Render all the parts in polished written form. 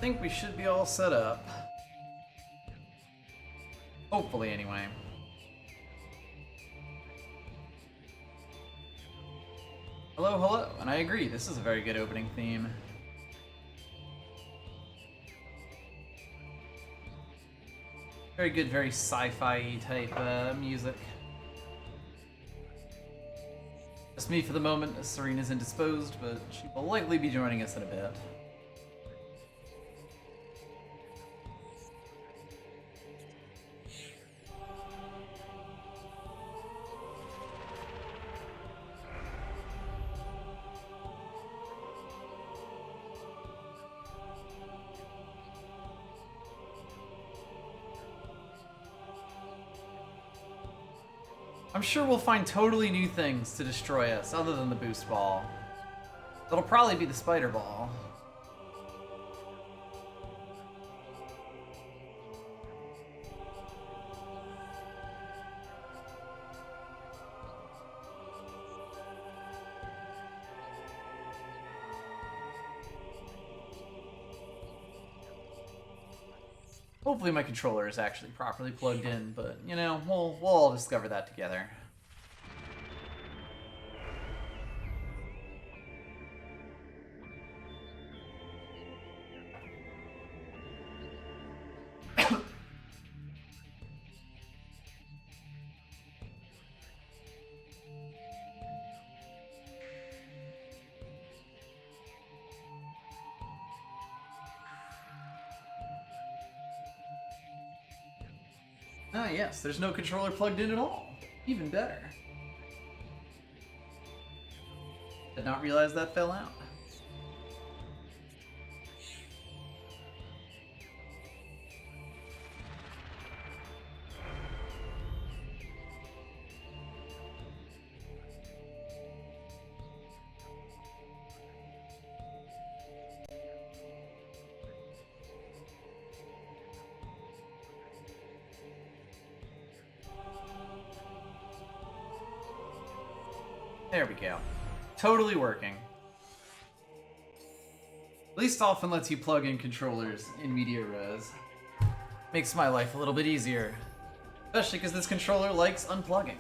think we should be all set up. Hopefully, anyway. Hello, hello, and I agree, this is a very good opening theme. Very good, very sci-fi type music. Just me for the moment, as Serena's indisposed, but she will likely be joining us in a bit. I'm sure we'll find totally new things to destroy us, other than the boost ball. That'll probably be the spider ball. Hopefully my controller is actually properly plugged in, but, you know, we'll all discover that together. Ah, yes, there's no controller plugged in at all. Even better. Did not realize that fell out. There we go. Totally working. At least often lets you plug in controllers in media res. Makes my life a little bit easier. Especially because this controller likes unplugging.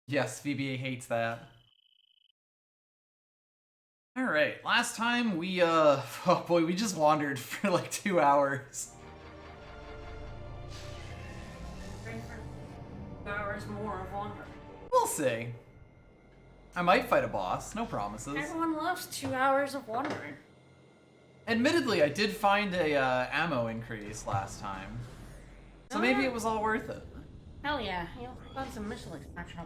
Yes, VBA hates that. Alright, last time we, oh boy, we just wandered for like 2 hours. Hours more of wandering. We'll see. I might fight a boss, no promises. Everyone loves 2 hours of wandering. Admittedly, I did find a ammo increase last time. So maybe it was all worth it. Hell yeah, you'll find some missile extraction.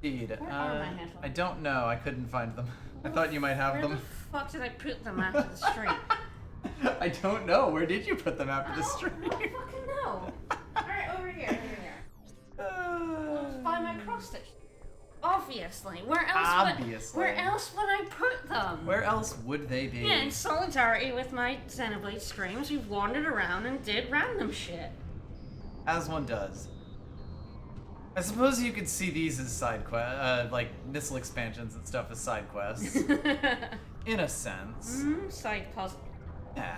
Indeed. Where are my headphones? I don't know, I couldn't find them. I thought you might have Where them. the fuck did I put them after the stream? I don't know, where did you put them after the stream? I don't fucking know. Alright, over here, By my cross stitch. Obviously. Where else would I put them? Where else would they be? Yeah, in solidarity with my Xenoblade streams, we've wandered around and did random shit. As one does. I suppose you could see these as side quests, like missile expansions and stuff as side quests. In a sense. Side puzzle. Yeah.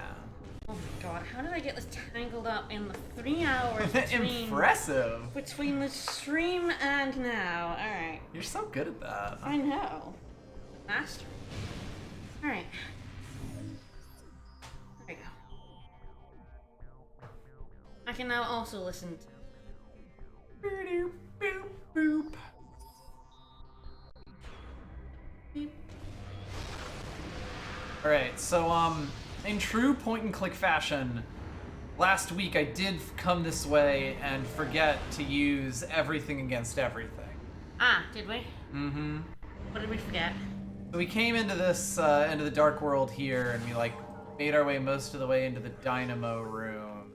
Oh my god, how did I get this tangled up in the 3 hours Impressive! between the stream and now? Alright. You're so good at that. I know. Master. Alright. There we go. I can now also listen to... Boop, boop, boop. Beep. Alright, so, in true point-and-click fashion, last week I did come this way and forget to use everything against everything. Ah, did we? Mm-hmm. What did we forget? So we came into this, into the Dark World here, and we, like, made our way most of the way into the Dynamo Room.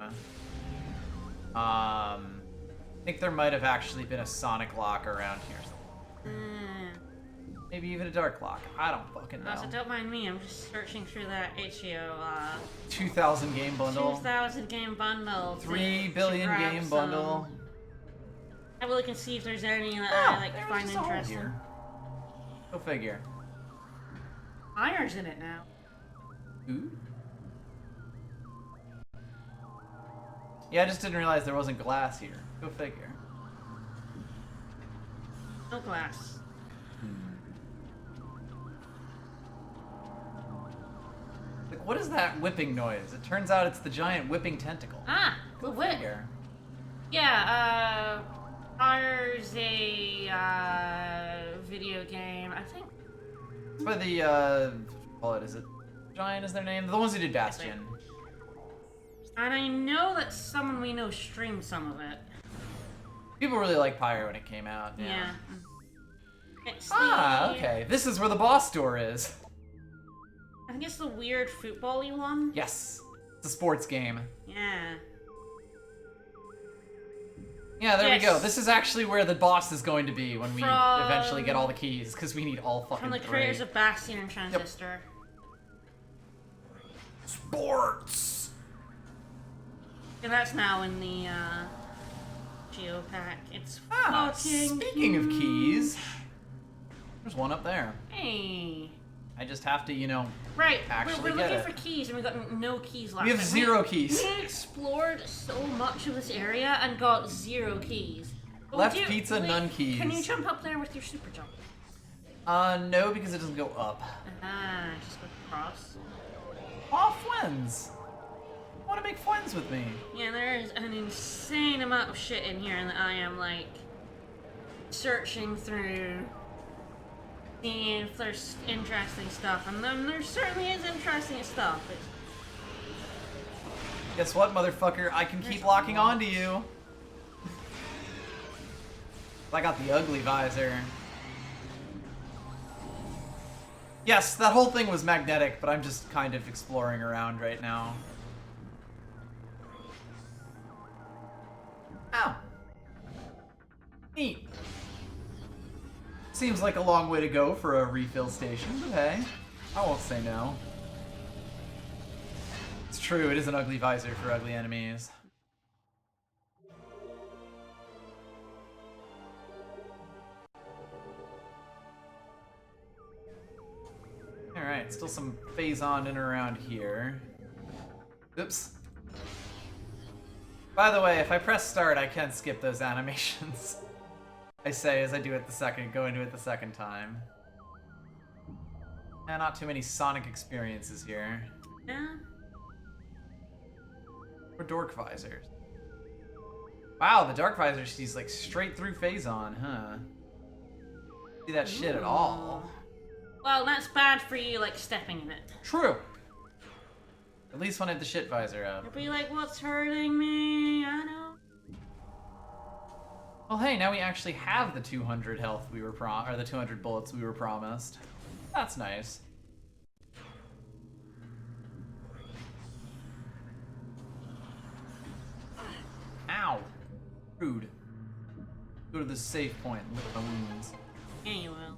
I think there might have actually been a Sonic Lock around here. Maybe even a Dark Lock. I don't fucking know. So don't mind me, I'm just searching through that itch.io, 2,000 game bundle. 2,000 game bundle. 3 billion game bundle. I will look and see if there's any that I like there find was just all interesting. here. Go figure. Iron's in it now. Ooh. Yeah, I just didn't realize there wasn't glass here. Go figure. No glass. Like, what is that whipping noise? It turns out it's the giant whipping tentacle. Ah, Go the whip. figure. Yeah, there's a video game, I think. It's by the is it Giant is their name? The ones who did Bastion. And I know that someone we know streamed some of it. People really liked Pyre when it came out. Yeah. It's okay. This is where the boss door is. I think it's the weird football-y one. Yes. It's a sports game. Yeah. Yeah, there we go. This is actually where the boss is going to be when we eventually get all the keys, because we need all fucking From the creators of Bastion and Transistor. Yep. Sports! And that's now in the, Geopack. It's fucking speaking of keys, there's one up there. Hey. I just have to, you know, actually we're looking for keys, and we've got no keys left. We have 0 keys. We explored so much of this area and got 0 keys. But Left pizza, none keys. Can you jump up there with your super jump? No, because it doesn't go up. Just go across. Friends. Want to make friends with me? Yeah, there is an insane amount of shit in here, and I am like searching through, seeing if there's interesting stuff, and then there certainly is interesting stuff. Guess what, motherfucker? I can keep locking onto you. I got the ugly visor. Yes, that whole thing was magnetic, but I'm just kind of exploring around right now. Ow. Neat. Seems like a long way to go for a refill station, but hey, I won't say no. It's true, it is an ugly visor for ugly enemies. Alright, still some phase-on in and around here. Oops. By the way, if I press start, I can skip those animations. I say as I do it go into it the second time. Yeah, not too many Sonic experiences here. Yeah. Or Dork Visors. Wow, the Dark Visor sees like straight through phase-on, huh? See that shit at all. Well, that's bad for you, like, stepping in it. True. At least when I have the shit visor up. You'll be like, what's hurting me? I know. Well, hey, now we actually have the 200 health we were or the 200 bullets we were promised. That's nice. Ow. Rude. Go to the safe point and lick my wounds. Yeah, you will.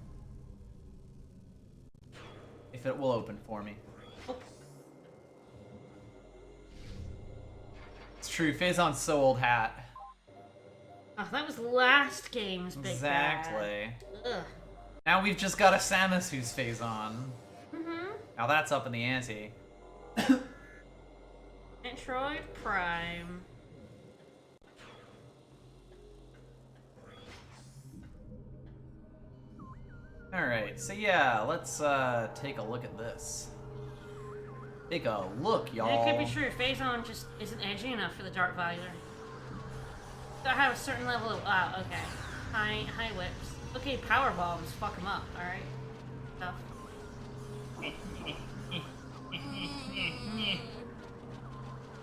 If it will open for me. Oh. It's true, Phazon's so old hat. Oh, that was last game's big Exactly. bad. Ugh. Now we've just got a Samus who's Phazon. Mm-hmm. Now that's up in the ante. Metroid Prime. Alright, so yeah, let's take a look at this. Take a look, y'all. It could be true. Phazon just isn't edgy enough for the Dark Visor. So I have a certain level of... okay. High whips. Okay, power bombs. Fuck them up, alright? Stuff.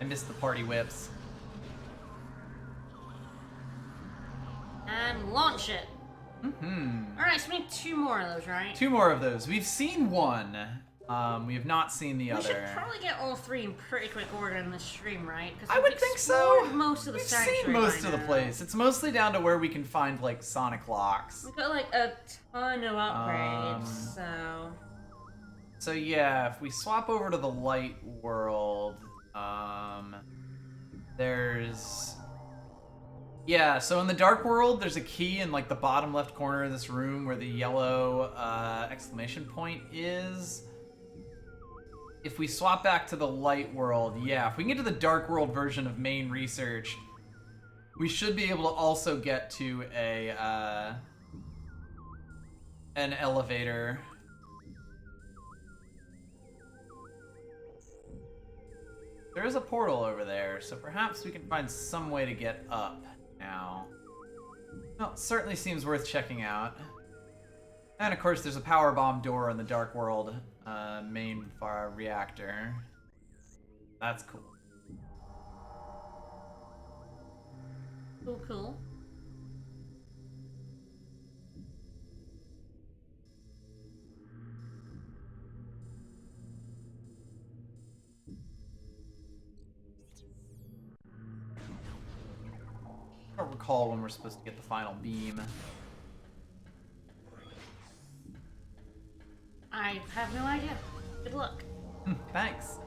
I missed the party whips. And launch it. Mm-hmm. Alright, so we need 2 more of those, right? 2 more of those. We've seen one. We have not seen the other. We should probably get all 3 in pretty quick order in this stream, right? I would think so. Most of the We've seen most of the place. It's mostly down to where we can find like Sonic locks. We've got like a ton of upgrades, so. So yeah, if we swap over to the light world, there's Yeah, so in the Dark World, there's a key in like the bottom left corner of this room where the yellow exclamation point is. If we swap back to the Light World, yeah, if we can get to the Dark World version of main research, we should be able to also get to an elevator. There is a portal over there, so perhaps we can find some way to get up now. Well, it certainly seems worth checking out. And of course, there's a power bomb door in the Dark World main reactor. That's cool. Cool, cool. I don't recall when we're supposed to get the final beam. I have no idea. Good luck. Thanks.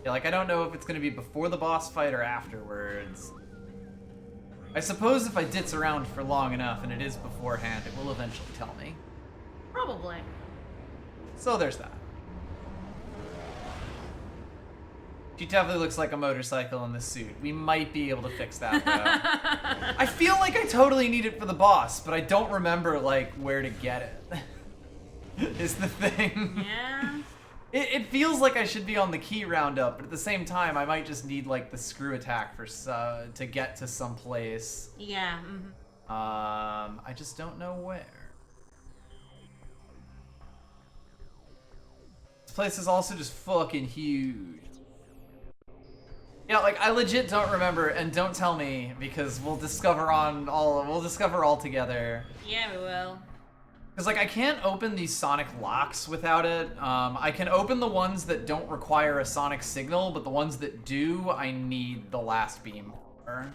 Yeah, like, I don't know if it's gonna be before the boss fight or afterwards. I suppose if I ditz around for long enough and it is beforehand, it will eventually tell me. Probably. So there's that. She definitely looks like a motorcycle in this suit. We might be able to fix that, though. I feel like I totally need it for the boss, but I don't remember, like, where to get it. Is the thing. Yeah. It feels like I should be on the key roundup, but at the same time, I might just need, like, the screw attack for to get to some place. Yeah. I just don't know where. This place is also just fucking huge. Yeah, like, I legit don't remember, and don't tell me, because we'll discover all together. Yeah, we will. Because, like, I can't open these sonic locks without it. I can open the ones that don't require a sonic signal, but the ones that do, I need the last beam for.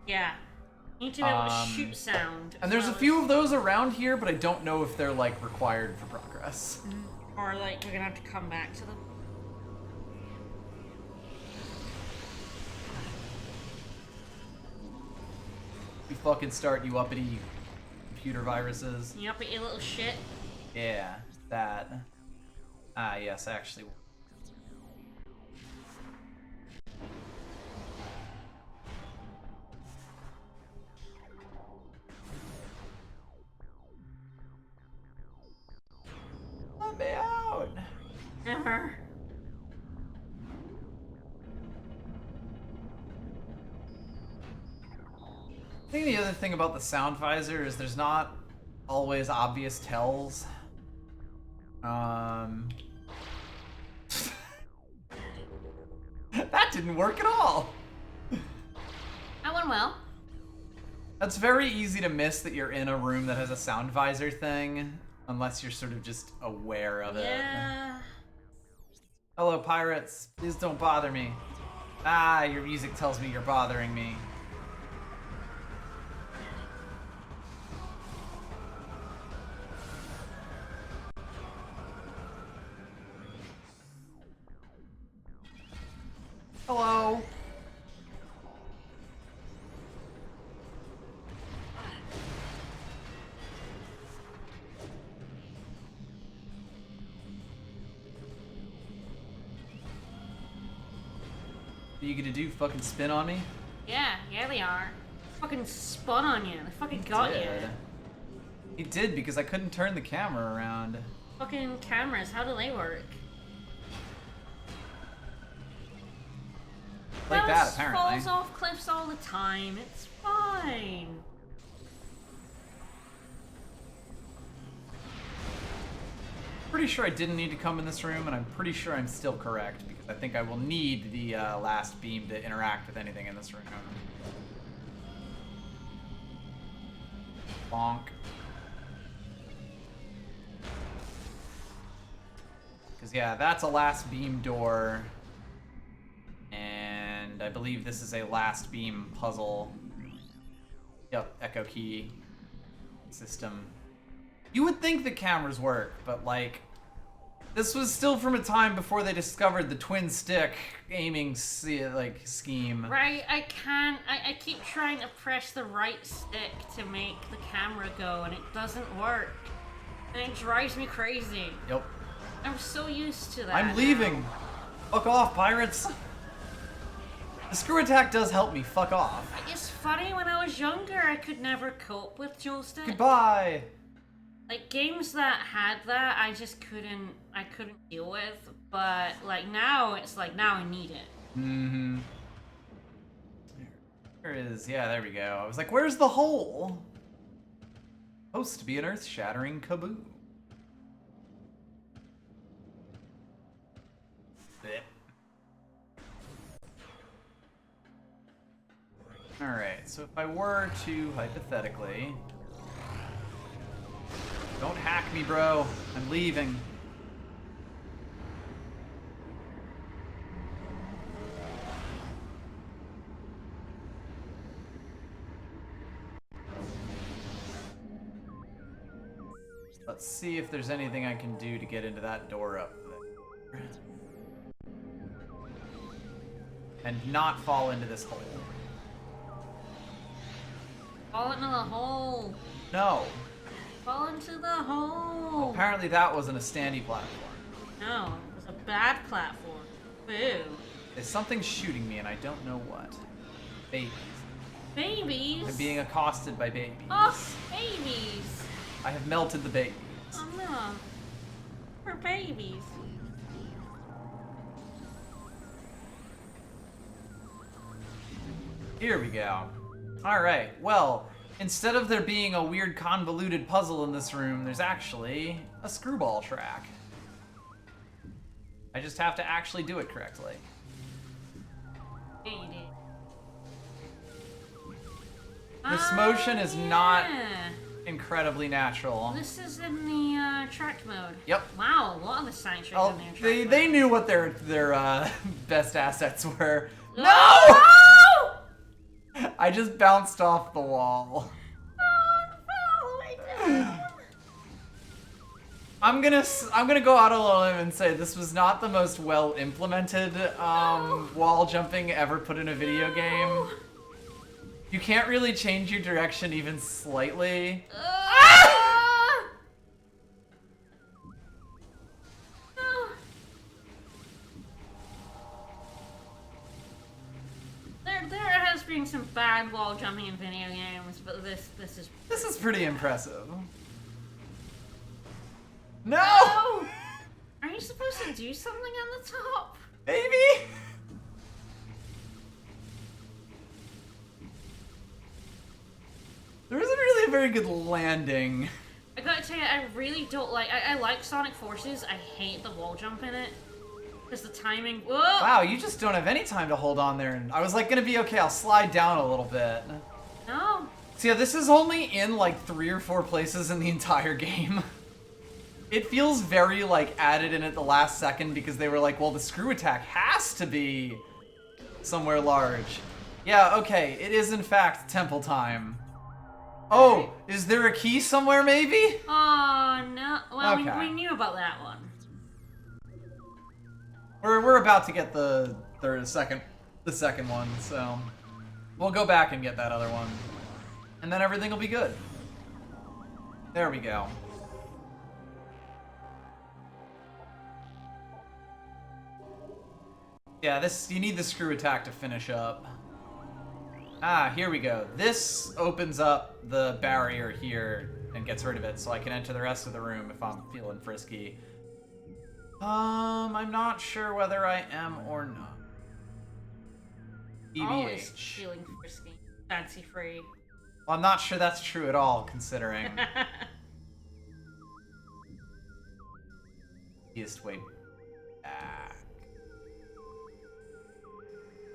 Yeah. You need to be able to shoot sound. And there's a few of those around here, but I don't know if they're, like, required for progress. Or, like, we're gonna have to come back to them. You fucking start, you uppity computer viruses. You up at your little shit? Yeah, that. Ah, yes, actually. Let me out! Never. I think the other thing about the sound visor is there's not always obvious tells. That didn't work at all! That went well. That's very easy to miss that you're in a room that has a sound visor thing, unless you're sort of just aware of it. Yeah. Hello, pirates. Please don't bother me. Ah, your music tells me you're bothering me. Hello. What are you gonna do? Fucking spin on me? Yeah, they are. Fucking spun on you. They fucking got you. He did, because I couldn't turn the camera around. Fucking cameras, how do they work? Like that, apparently. Falls off cliffs all the time. It's fine. Pretty sure I didn't need to come in this room, and I'm pretty sure I'm still correct, because I think I will need the last beam to interact with anything in this room. Bonk. Because, yeah, that's a last beam door. And I believe this is a last beam puzzle. Yep, echo key system. You would think the cameras work, but, like, This was still from a time before they discovered the twin stick aiming scheme. Right, I can't. I keep trying to press the right stick to make the camera go, and it doesn't work. And it drives me crazy. Yep. I'm so used to that. I'm leaving. Fuck off, pirates. The screw attack does help me. Fuck off. It's funny, when I was younger, I could never cope with dual stick. Goodbye. Like, games that had that, I just couldn't deal with. But, like, now, it's like, now I need it. Mm-hmm. There is, yeah, there we go. I was like, where's the hole? Supposed to be an earth-shattering kaboom. Alright, so if I were to, hypothetically... Don't hack me, bro. I'm leaving. Let's see if there's anything I can do to get into that door up there. And not fall into this hole. Fall into the hole. No. Fall into the hole. Apparently that wasn't a standy platform. No, it was a bad platform. Boo. There's something shooting me and I don't know what. Babies. Babies? I'm being accosted by babies. Oh, babies. I have melted the babies. Oh no. For babies. Here we go. Alright, well, instead of there being a weird convoluted puzzle in this room, there's actually a screwball track. I just have to actually do it correctly. Yeah, you did. This motion is not yeah. incredibly natural. This is in the track mode. Yep. Wow, a lot of the science is Oh, in the track mode. they knew what their best assets were. No! No! I just bounced off the wall. I'm gonna go out on a limb and say this was not the most well implemented wall jumping ever put in a video game. You can't really change your direction even slightly. There has been some bad wall jumping in video games, but this is pretty impressive. No! Oh! Are you supposed to do something on the top? Maybe? There isn't really a very good landing. I gotta tell you, I really don't like. I like Sonic Forces. I hate the wall jump in it. Because the timing. Whoa! Wow, you just don't have any time to hold on there. And I was like, gonna be okay, I'll slide down a little bit. No. So yeah, this is only in like 3 or 4 places in the entire game. It feels very like added in at the last second because they were like, well, the screw attack has to be somewhere large. Yeah, okay, it is in fact temple time. Oh, is there a key somewhere maybe? Oh no. Well, Okay. we knew about that one. We're about to get the second one, so we'll go back and get that other one. And then everything will be good. There we go. Yeah, you need the screw attack to finish up. Ah, here we go. This opens up the barrier here and gets rid of it, so I can enter the rest of the room if I'm feeling frisky. I'm not sure whether I am or not. Always EVH. feeling frisky, fancy free. Well, I'm not sure that's true at all, considering. Easiest way back.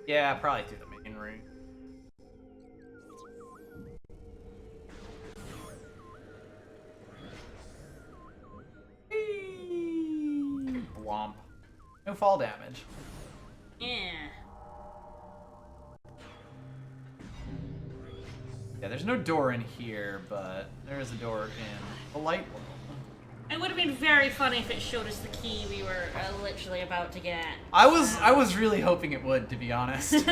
Yeah, probably through the main room. Blomp. No fall damage. Yeah. Yeah, there's no door in here, but there is a door in the light world. It would have been very funny if it showed us the key we were literally about to get. I was really hoping it would, to be honest.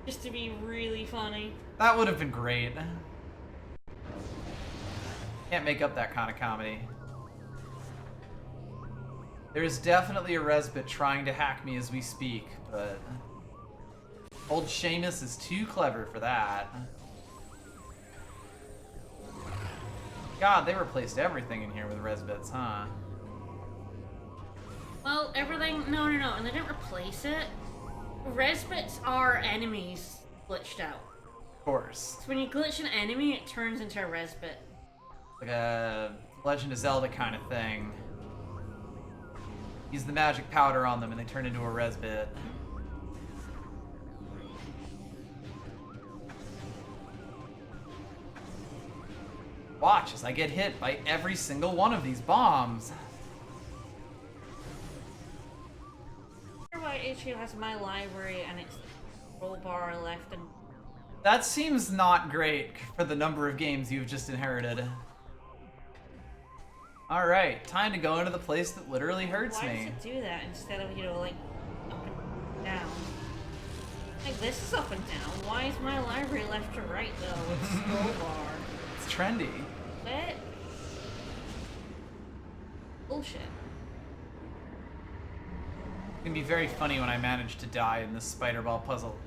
Just to be really funny. That would have been great. Can't make up that kind of comedy. There's definitely a Resbit trying to hack me as we speak, but old Seamus is too clever for that. God, they replaced everything in here with Resbits, huh? Well, everything... No, and they didn't replace it. Resbits are enemies glitched out. Of course. So when you glitch an enemy, it turns into a Resbit. Like a Legend of Zelda kind of thing. Use the magic powder on them and they turn into a Resbit. Watch as I get hit by every single one of these bombs. I wonder why HQ has my library and it's roll bar left and... That seems not great for the number of games you've just inherited. Alright, time to go into the place that literally hurts me. Why does it do that instead of, you know, like, up and down? Like, this is up and down. Why is my library left to right, though, with scroll bar? It's trendy. What? Bullshit. It's gonna be very funny when I manage to die in this spider ball puzzle.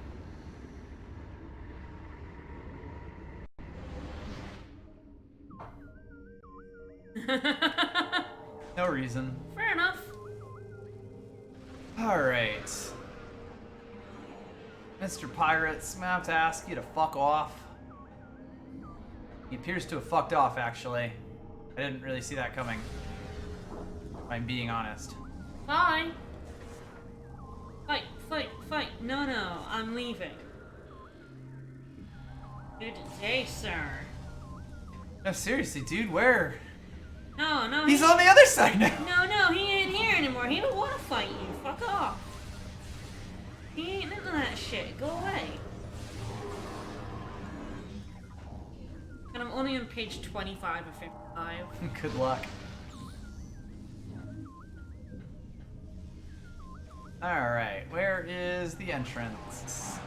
No reason. Fair enough. Alright. Mr. Pirates, I'm gonna have to ask you to fuck off. He appears to have fucked off, actually. I didn't really see that coming, if I'm being honest. Bye. Fight. No, I'm leaving. Good day, sir. No, seriously, dude, where? No. He's on the other side now! No, he ain't here anymore. He don't want to fight you. Fuck off. He ain't into that shit. Go away. And I'm only on page 25 of 55. Good luck. Alright, where is the entrance?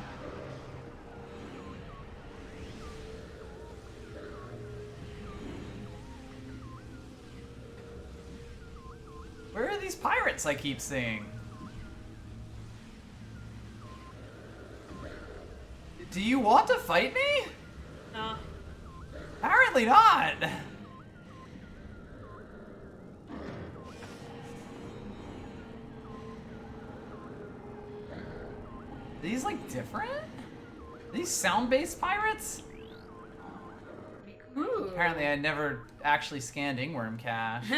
Where are these pirates I keep seeing? Do you want to fight me? No. Apparently not. Are these like different? Are these sound-based pirates? Ooh. Apparently I never actually scanned Ingworm cache.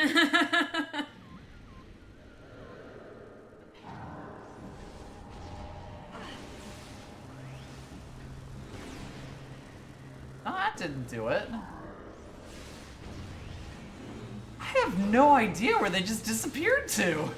No, that didn't do it. I have no idea where they just disappeared to.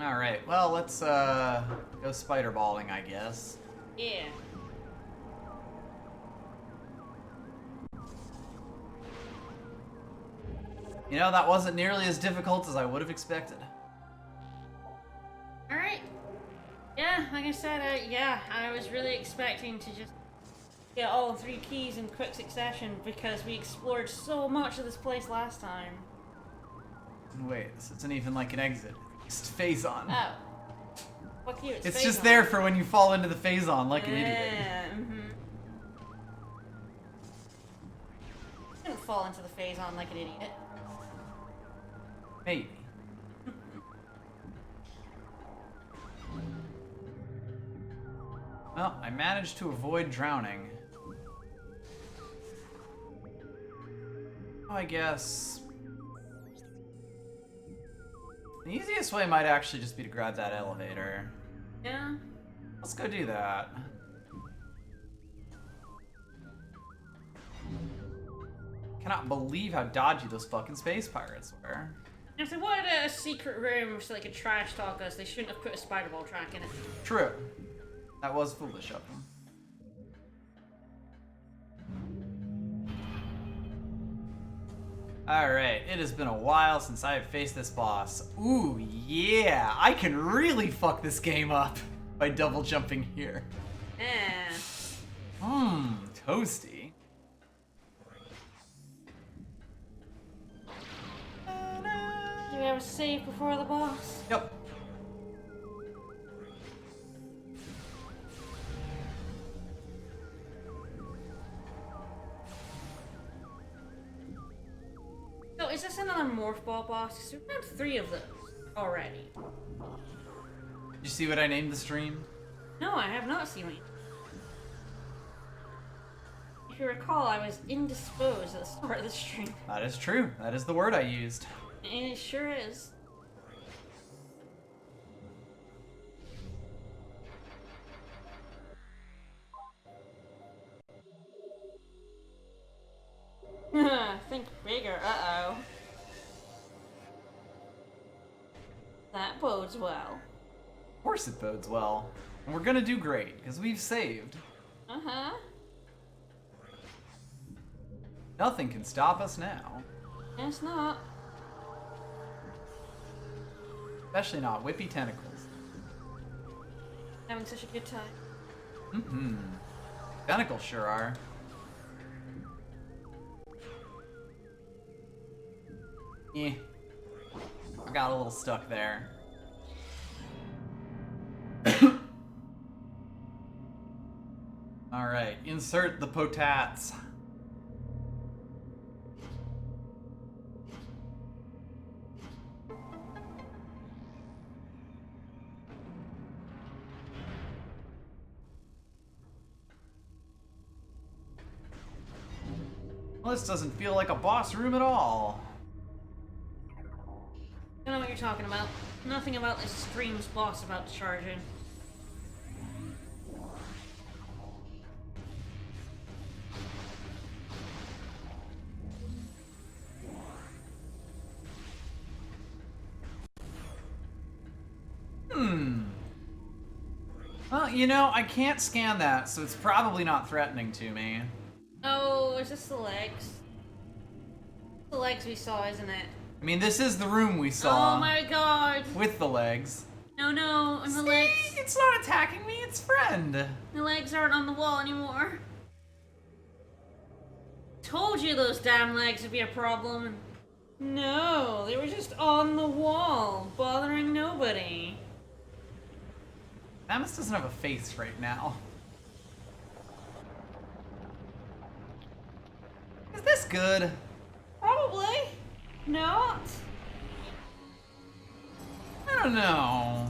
Alright, well, let's go spider balling, I guess. Yeah. You know, that wasn't nearly as difficult as I would have expected. Alright. Yeah, like I said, I was really expecting to just get all 3 keys in quick succession because we explored so much of this place last time. Wait, this isn't even like an exit. It's Phazon. Oh. Fuck you, It's just there for when you fall into the Phazon like an idiot. Yeah, Didn't fall into the Phazon like an idiot. Maybe. Well, I managed to avoid drowning. I guess the easiest way might actually just be to grab that elevator. Yeah. Let's go do that. cannot believe how dodgy those fucking space pirates were. If they wanted a secret room so they could trash talk us, they shouldn't have put a spider ball track in it. True. That was foolish of them. Alright, it has been a while since I have faced this boss. Ooh, yeah! I can really fuck this game up by double jumping here. Yeah. Toasty. Do we have a save before the boss? Yep. So is this another Morph Ball boss? 'Cause we've had 3 of those already. Did you see what I named the stream? No, I have not seen it. If you recall, I was indisposed at the start of the stream. That is true. That is the word I used. And it sure is. Think bigger, uh-oh. That bodes well. Of course it bodes well. And we're gonna do great, because we've saved. Uh-huh. Nothing can stop us now. It's not. Especially not whippy tentacles. Having such a good time. Mm-hmm. Tentacles sure are. Eh. I got a little stuck there. Alright, insert the potats. Well, this doesn't feel like a boss room at all. I know what you're talking about. Nothing about this stream's boss about to charge in. Well, you know, I can't scan that, so it's probably not threatening to me. Oh, is this the legs? The legs we saw, isn't it? I mean, this is the room we saw. Oh my god! With the legs. No, no, and the legs. It's not attacking me, it's friend. The legs aren't on the wall anymore. Told you those damn legs would be a problem. No, they were just on the wall, bothering nobody. Samus doesn't have a face right now. Is this good? Probably not. I don't know.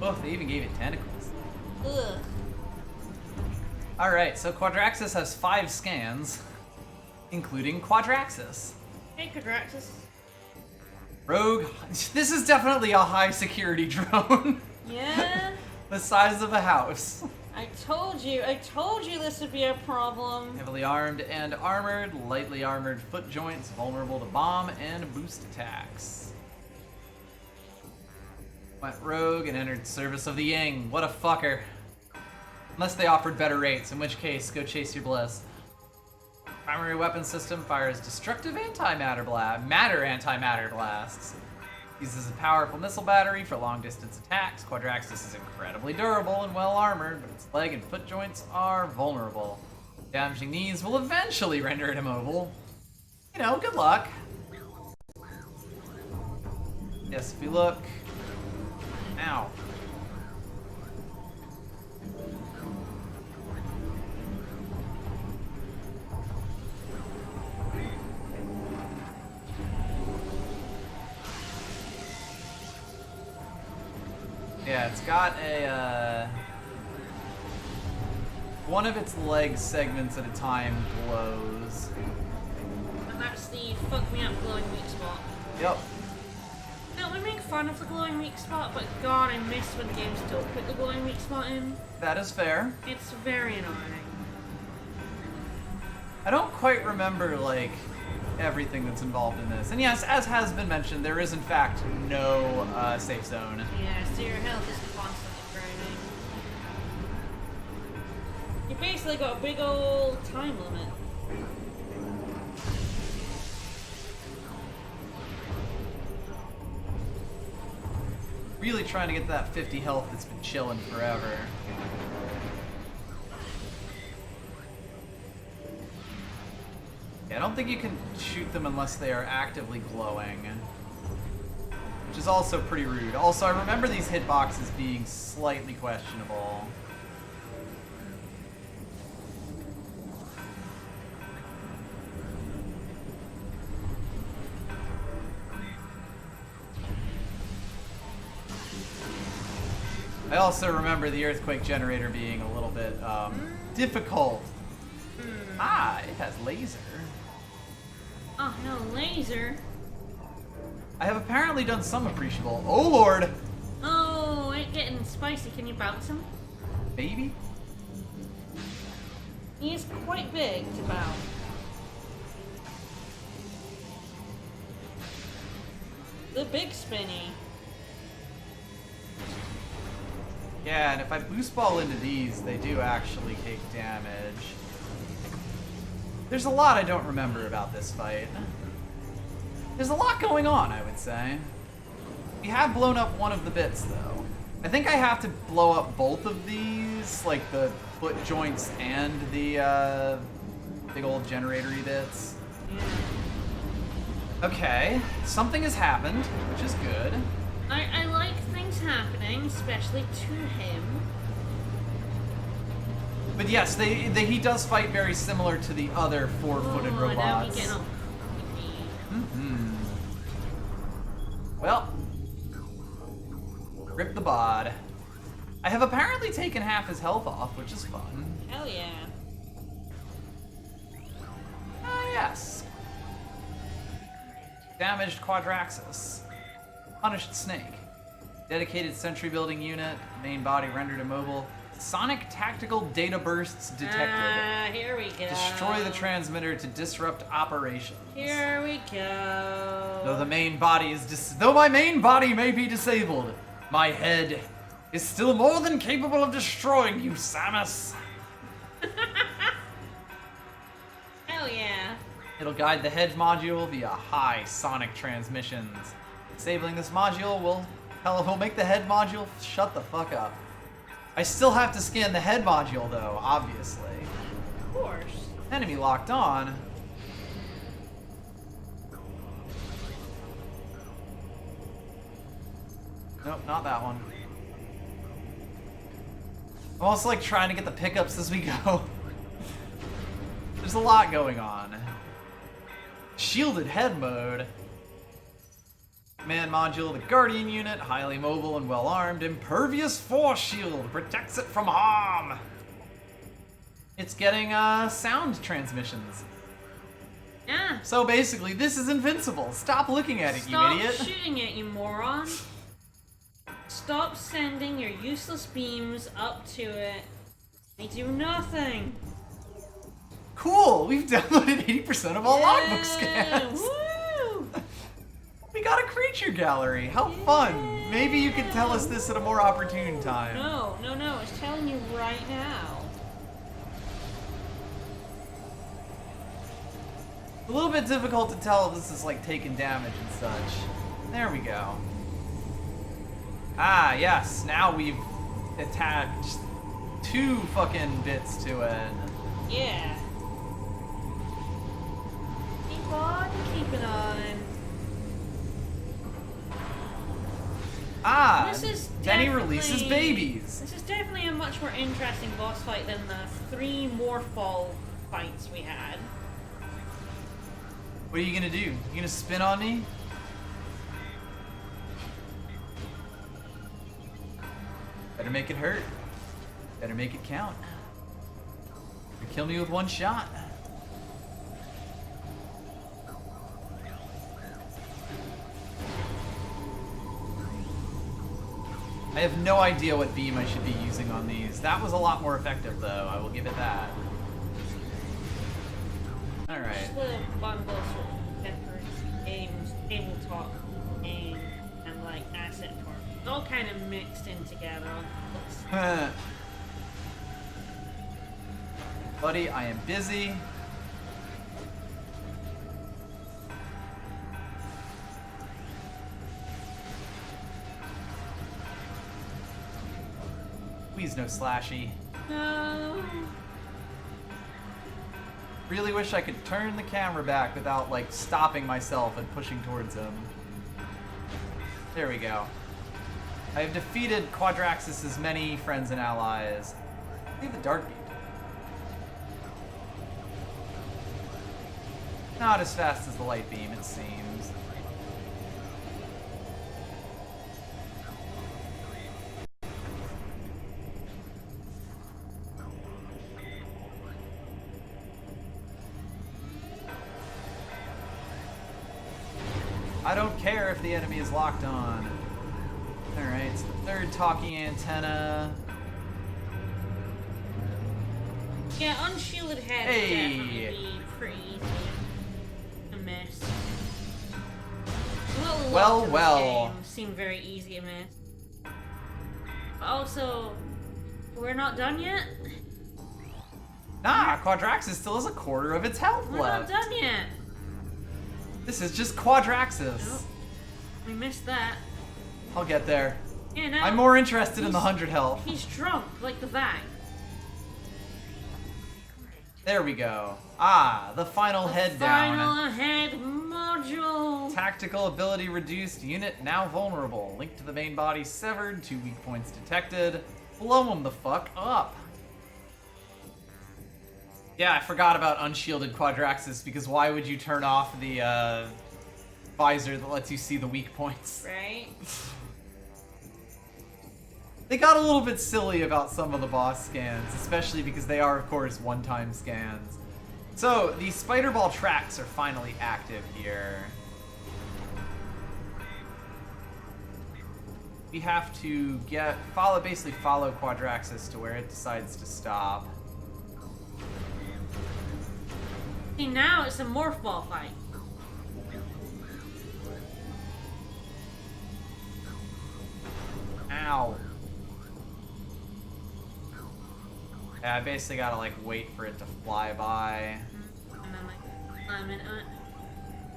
Oh, they even gave it tentacles. Ugh. Alright, so Quadraxis has 5 scans, including Quadraxis. Hey, Quadraxis. Rogue, this is definitely a high security drone. Yeah? The size of a house. I told you this would be a problem. Heavily armed and armored, lightly armored foot joints, vulnerable to bomb and boost attacks. Went rogue and entered service of the Ying. What a fucker. Unless they offered better rates, in which case, go chase your bliss. Primary weapon system fires destructive antimatter blasts. Uses a powerful missile battery for long-distance attacks. Quadraxis is incredibly durable and well-armored, but its leg and foot joints are vulnerable. Damaging these will eventually render it immobile. You know, good luck. Yes, if we look... Ow. Yeah, it's got a, one of its leg segments at a time glows. And that's the fuck me up glowing weak spot. Yep. No, we make fun of the glowing weak spot, but god, I miss when the game still put the glowing weak spot in. That is fair. It's very annoying. I don't quite remember, like, everything that's involved in this. And yes, as has been mentioned, there is in fact no safe zone. Yeah, so your health is constantly draining. You basically got a big old time limit. Really trying to get that 50 health that's been chilling forever. Yeah, I don't think you can shoot them unless they are actively glowing. Which is also pretty rude. Also, I remember these hitboxes being slightly questionable. I also remember the earthquake generator being a little bit difficult. Ah, it has laser. Oh no, laser. I have apparently done some appreciable. Oh lord! Oh, it's getting spicy. Can you bounce him? Maybe? He is quite big to bounce. The big spinny. Yeah, and if I boost ball into these, they do actually take damage. There's a lot I don't remember about this fight. There's a lot going on, I would say. We have blown up one of the bits, though. I think I have to blow up both of these, like the foot joints and the big old generator-y bits. Okay, something has happened, which is good. I like things happening, especially to him. But yes, he does fight very similar to the other four-footed robots. Mm-hmm. Well, rip the bod. I have apparently taken half his health off, which is fun. Hell yeah. Ah, yes. Damaged Quadraxis. Punished Snake. Dedicated sentry building unit. Main body rendered immobile. Sonic tactical data bursts detected. Here we go. Destroy the transmitter to disrupt operations. Here we go. Though the main body is though my main body may be disabled, my head is still more than capable of destroying you, Samus. Hell yeah. It'll guide the head module via high sonic transmissions. Disabling this module will make the head module shut the fuck up. I still have to scan the head module though, obviously. Of course. Enemy locked on. Nope, not that one. I'm also like trying to get the pickups as we go. There's a lot going on. Shielded head mode. Command module, the Guardian unit, highly mobile and well armed. Impervious force shield protects it from harm. It's getting sound transmissions. Yeah. So basically, this is invincible. Stop looking at it, Stop you idiot. Stop shooting it, you moron. Stop sending your useless beams up to it. They do nothing. Cool, we've downloaded 80% of all logbook scans. Woo! We got a creature gallery. How fun. Maybe you can tell us this at a more opportune time. No, it's telling you right now. A little bit difficult to tell if this is like taking damage and such. There we go. Ah, yes. Now we've attached 2 fucking bits to it. Yeah. Keep on keeping on. Ah, This is then he definitely- releases babies. This is definitely a much more interesting boss fight than the 3 Morph fights we had. What are you gonna do? You gonna spin on me? Better make it hurt. Better make it count. You kill me with 1 shot. I have no idea what beam I should be using on these. That was a lot more effective, though. I will give it that. Alright. Just the bundle sort of peppers, games, tabletop, game, and like asset park. It's all kind of mixed in together. Buddy, I am busy. Please no slashy. No. Really wish I could turn the camera back without, like, stopping myself and pushing towards him. There we go. I have defeated Quadraxis' many friends and allies. Leave the Dark Beam. Not as fast as the Light Beam, it seems. I don't care if the enemy is locked on. Alright, it's the third talking antenna. Yeah, unshielded head would definitely be pretty easy to miss. Well. Game seemed very easy to miss. But also, we're not done yet? Nah, Quadraxis still has a quarter of its health We're left. not done yet. This is just Quadraxis. Nope. We missed that. I'll get there. Yeah, now I'm more interested in the 100 health. he's drunk, like the bag. There we go. Ah, the final head down. Final head module. Tactical ability reduced. Unit now vulnerable. Link to the main body severed. 2 weak points detected. Blow him the fuck up. Yeah, I forgot about unshielded Quadraxis because why would you turn off the visor that lets you see the weak points? Right? They got a little bit silly about some of the boss scans, especially because they are, of course, one-time scans. So, the spider ball tracks are finally active here. We have to basically follow Quadraxis to where it decides to stop. See, now it's a morph ball fight. Ow. Yeah, I basically gotta, like, wait for it to fly by. And then, like, climb into it.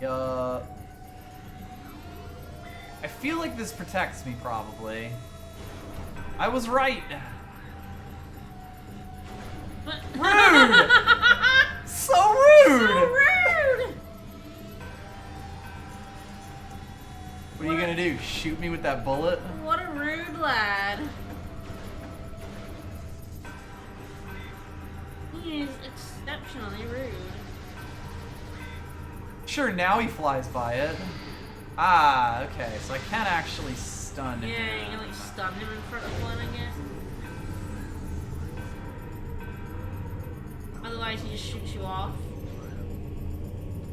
Yup. I feel like this protects me, probably. I was right! What? Rude! So rude! So rude! What are you gonna do? Shoot me with that bullet? What a rude lad. He is exceptionally rude. Sure, now he flies by it. Ah, okay, so I can actually stun him. Yeah, you can like stun him in front of one, I guess. Otherwise, he just shoots you off.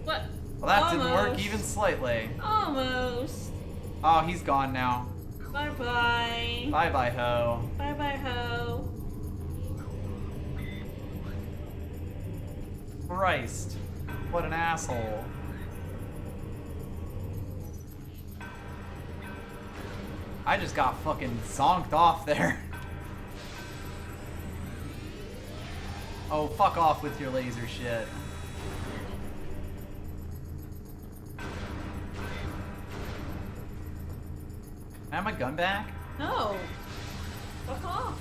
What? Well, that didn't work Almost. even slightly. Almost. Oh, he's gone now. Bye-bye. Bye-bye, ho. Bye-bye, ho. Christ. What an asshole. I just got fucking zonked off there. Oh, fuck off with your laser shit. Can I have my gun back? No. Fuck off.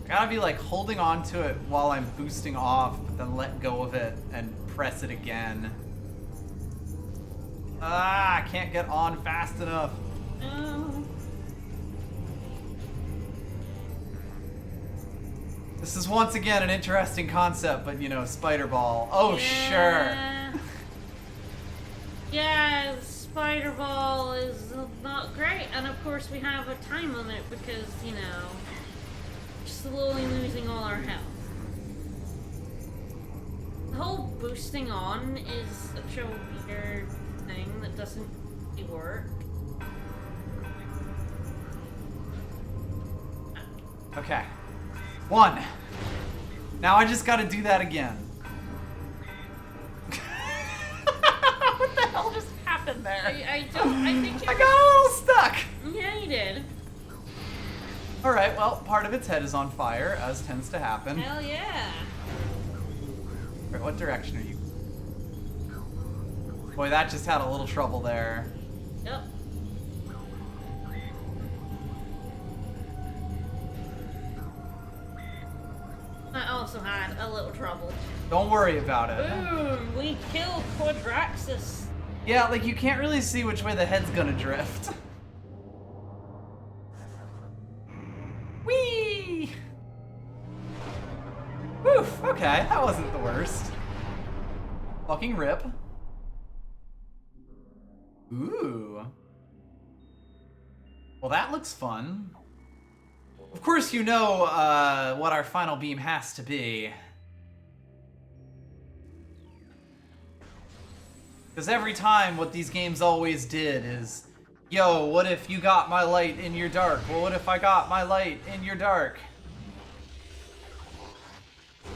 I gotta be like holding on to it while I'm boosting off, but then let go of it and press it again. Ah, I can't get on fast enough. No. This is once again an interesting concept, but you know, spider ball. Oh, Yeah. Yeah, spider ball is not great, and of course we have a time limit because, you know, we're slowly losing all our health. The whole boosting on is such a weird thing that doesn't really work. Okay. 1. Now I just gotta do that again. What the hell just happened there? I think you I got a little stuck! Yeah, you did. Alright, well, part of its head is on fire, as tends to happen. Hell yeah. Right, what direction are you? Boy, that just had a little trouble there. Yep. I also had a little trouble. Don't worry about it. Boom! We killed Quadraxis. Yeah, like you can't really see which way the head's gonna drift. Whee! Woof, okay, that wasn't the worst. Fucking rip. Ooh. Well, that looks fun. Of course you know what our final beam has to be. Because every time what these games always did is, yo, what if you got my light in your dark? Well, what if I got my light in your dark?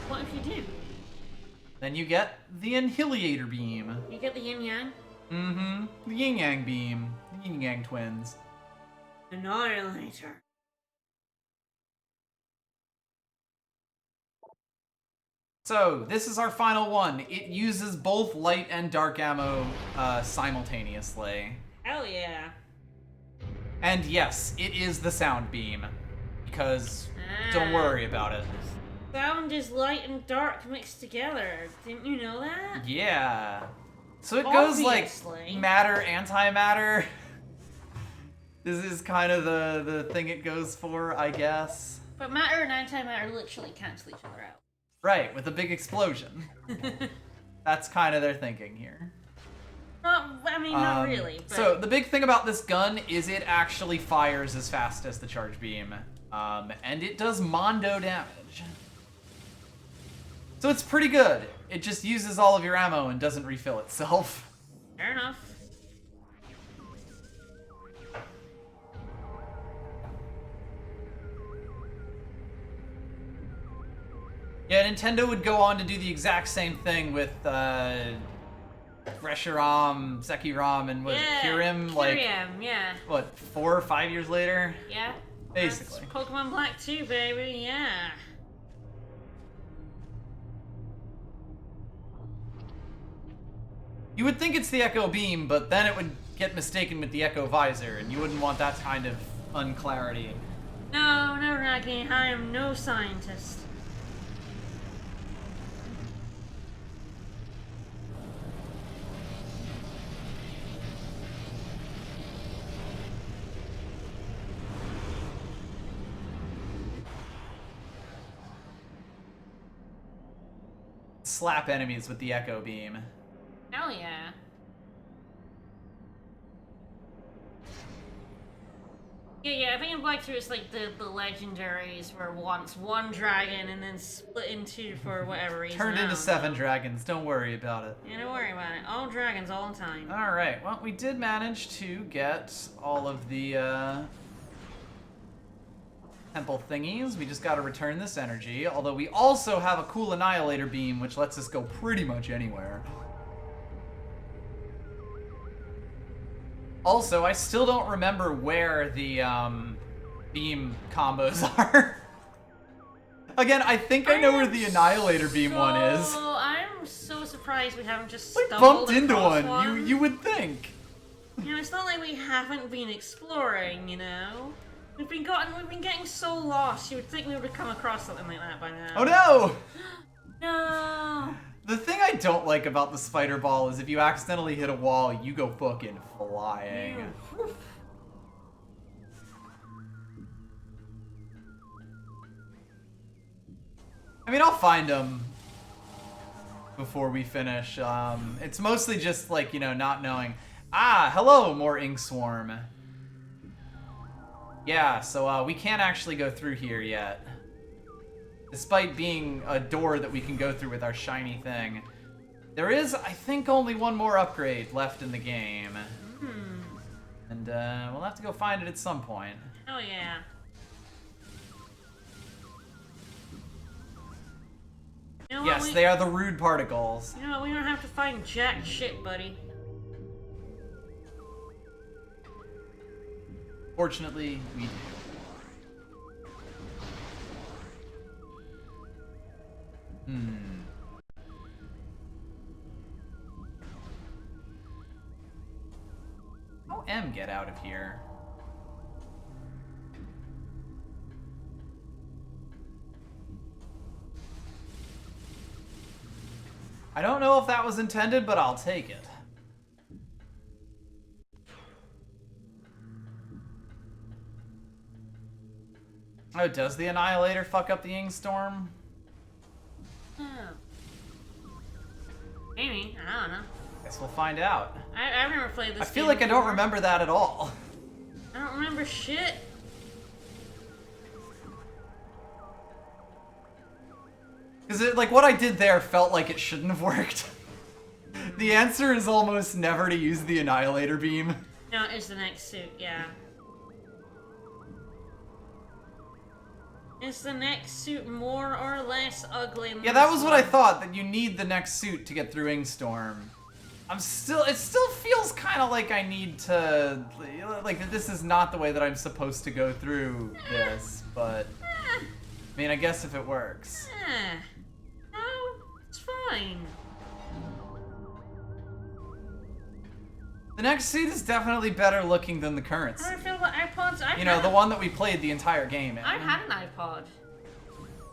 What if you do? Then you get the Annihilator Beam. You get the yin yang? Mm-hmm. The Yin Yang Beam. The Yin Yang Twins. Annihilator. So, this is our final one. It uses both light and dark ammo simultaneously. Hell yeah. And yes, it is the Sound Beam. Because, don't worry about it. Sound is light and dark mixed together. Didn't you know that? Yeah. So it goes like Obviously. matter, antimatter. This is kind of the thing it goes for, I guess. But matter and antimatter literally cancel each other out. Right, with a big explosion. That's kind of their thinking here. Not really. But... So the big thing about this gun is it actually fires as fast as the charge beam. And it does mondo damage. So it's pretty good. It just uses all of your ammo and doesn't refill itself. Fair enough. Yeah, Nintendo would go on to do the exact same thing with Reshiram, Sekiram, and Kirim, like, yeah. what, 4 or 5 years later? Yeah. Basically. That's Pokemon Black 2, baby, yeah. You would think it's the Echo Beam, but then it would get mistaken with the Echo Visor, and you wouldn't want that kind of unclarity. No, Raggy, I am no scientist. Slap enemies with the Echo Beam. Hell yeah. Yeah, I think in Black 2 it's like the legendaries were once one dragon and then split into for whatever reason. Turned into 7 dragons, don't worry about it. Yeah, don't worry about it. All dragons all the time. Alright, well, we did manage to get all of the temple thingies. We just gotta return this energy, although we also have a cool Annihilator Beam, which lets us go pretty much anywhere. Also, I still don't remember where the beam combos are. Again, I think I know where the Annihilator Beam one is. I'm so surprised we haven't just We stumbled bumped into across one. You would think. You know, it's not like we haven't been exploring, you know? We've been getting so lost, you would think we would have come across something like that by now. Oh no! No! The thing I don't like about the spider ball is if you accidentally hit a wall, you go fucking flying. I mean, I'll find them before we finish. It's mostly just like, you know, not knowing. Ah, hello, more ink swarm. Yeah, so we can't actually go through here yet. Despite being a door that we can go through with our shiny thing. There is, I think, only one more upgrade left in the game. And we'll have to go find it at some point. Oh yeah. You know Yes, they are the rude particles. You know what, we don't have to find jack shit, buddy. Fortunately, we do. How M get out of here? I don't know if that was intended, but I'll take it. Oh, does the Annihilator fuck up the Ingstorm? Oh. Maybe. I don't know. Guess we'll find out. I've never played this I feel game like I don't before. remember that at all. I don't remember shit. Because like what I did there felt like it shouldn't have worked. The answer is almost never to use the Annihilator Beam. No, it's the next suit, yeah. Is the next suit more or less ugly than Yeah, that was what I thought, that you need the next suit to get through Ingstorm. It still feels kind of like I need to, like this is not the way that I'm supposed to go through this, but I mean, I guess if it works. No, it's fine. The next suit is definitely better looking than the current How do I suit. feel about iPods? You know, the one that we played the entire game in. I've had an iPod.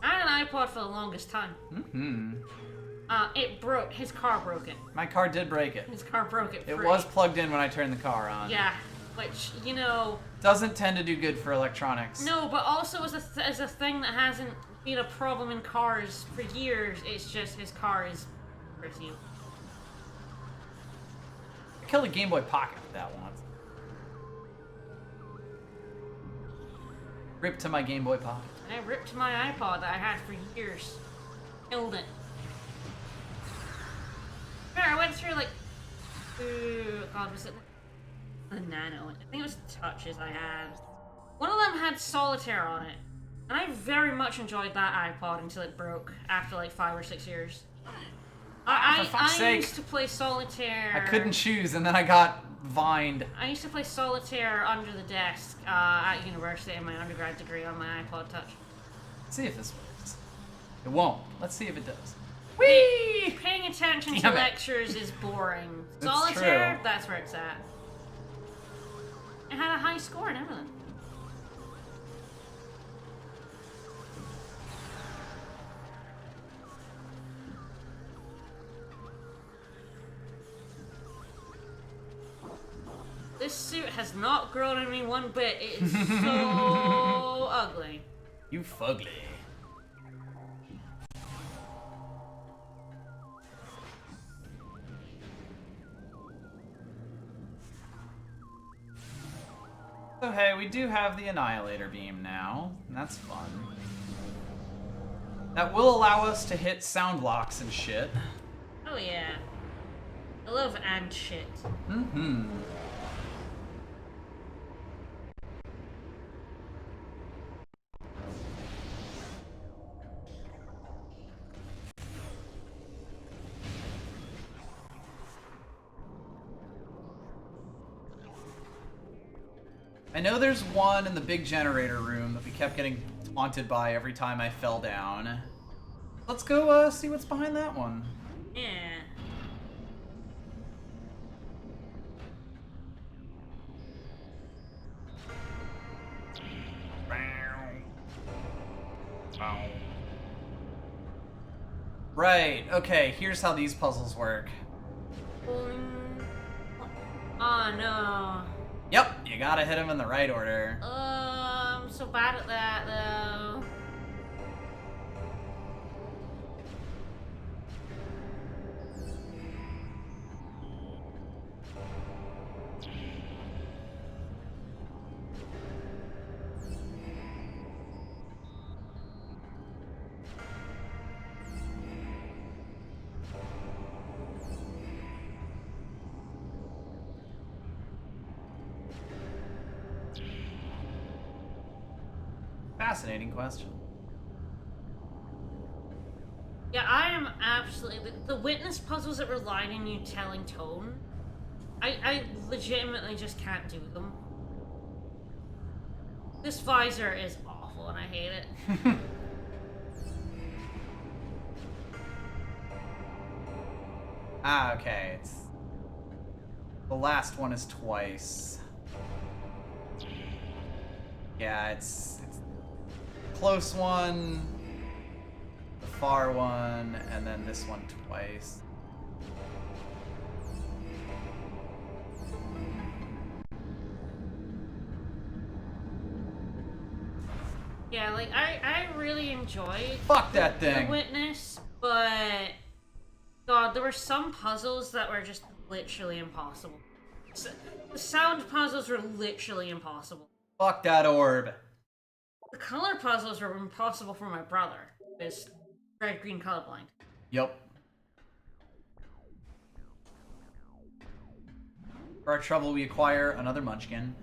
I had an iPod for the longest time. It broke. His car broke it. My car did break it. His car broke it. It was plugged in when I turned the car on. Yeah, which, you know... Doesn't tend to do good for electronics. No, but also as a thing that hasn't been a problem in cars for years, it's just his car is pretty. I killed a Game Boy Pocket with that once. Rip to my Game Boy Pocket. I ripped my iPod that I had for years. Killed it. I went through like... God, was it the Nano? I think it was Touches I had. One of them had Solitaire on it. And I very much enjoyed that iPod until it broke after like 5 or 6 years. For fuck's I sake. used to play Solitaire. I couldn't choose, and then I got vined. I used to play Solitaire under the desk at university in my undergrad degree on my iPod Touch. Let's see if this works. It won't. Let's see if it does. Whee! Paying attention Damn to it. lectures is boring. It's Solitaire, true. that's where it's at. It had a high score and everything. This suit has not grown on me one bit. It is so ugly. You fugly. So hey, we do have the Annihilator Beam now, and that's fun. That will allow us to hit sound blocks and shit. Oh yeah. I love and shit. I know there's one in the big generator room that we kept getting taunted by every time I fell down. Let's go see what's behind that one. Yeah. Right, okay, here's how these puzzles work. Oh no. Yep, you gotta hit them in the right order. I'm so bad at that though. fascinating question. Yeah, I am absolutely... The witness puzzles that relied on you telling tone, I legitimately just can't do them. This visor is awful and I hate it. Ah, okay. It's... The last one is twice. Yeah, it's close one, the far one, and then this one twice. Yeah, like, I really enjoyed Fuck that thing! The Witness, but... God, there were some puzzles that were just literally impossible. The sound puzzles were literally impossible. Fuck that orb. The color puzzles were impossible for my brother, who's red-green colorblind. Yup. For our trouble, we acquire another munchkin.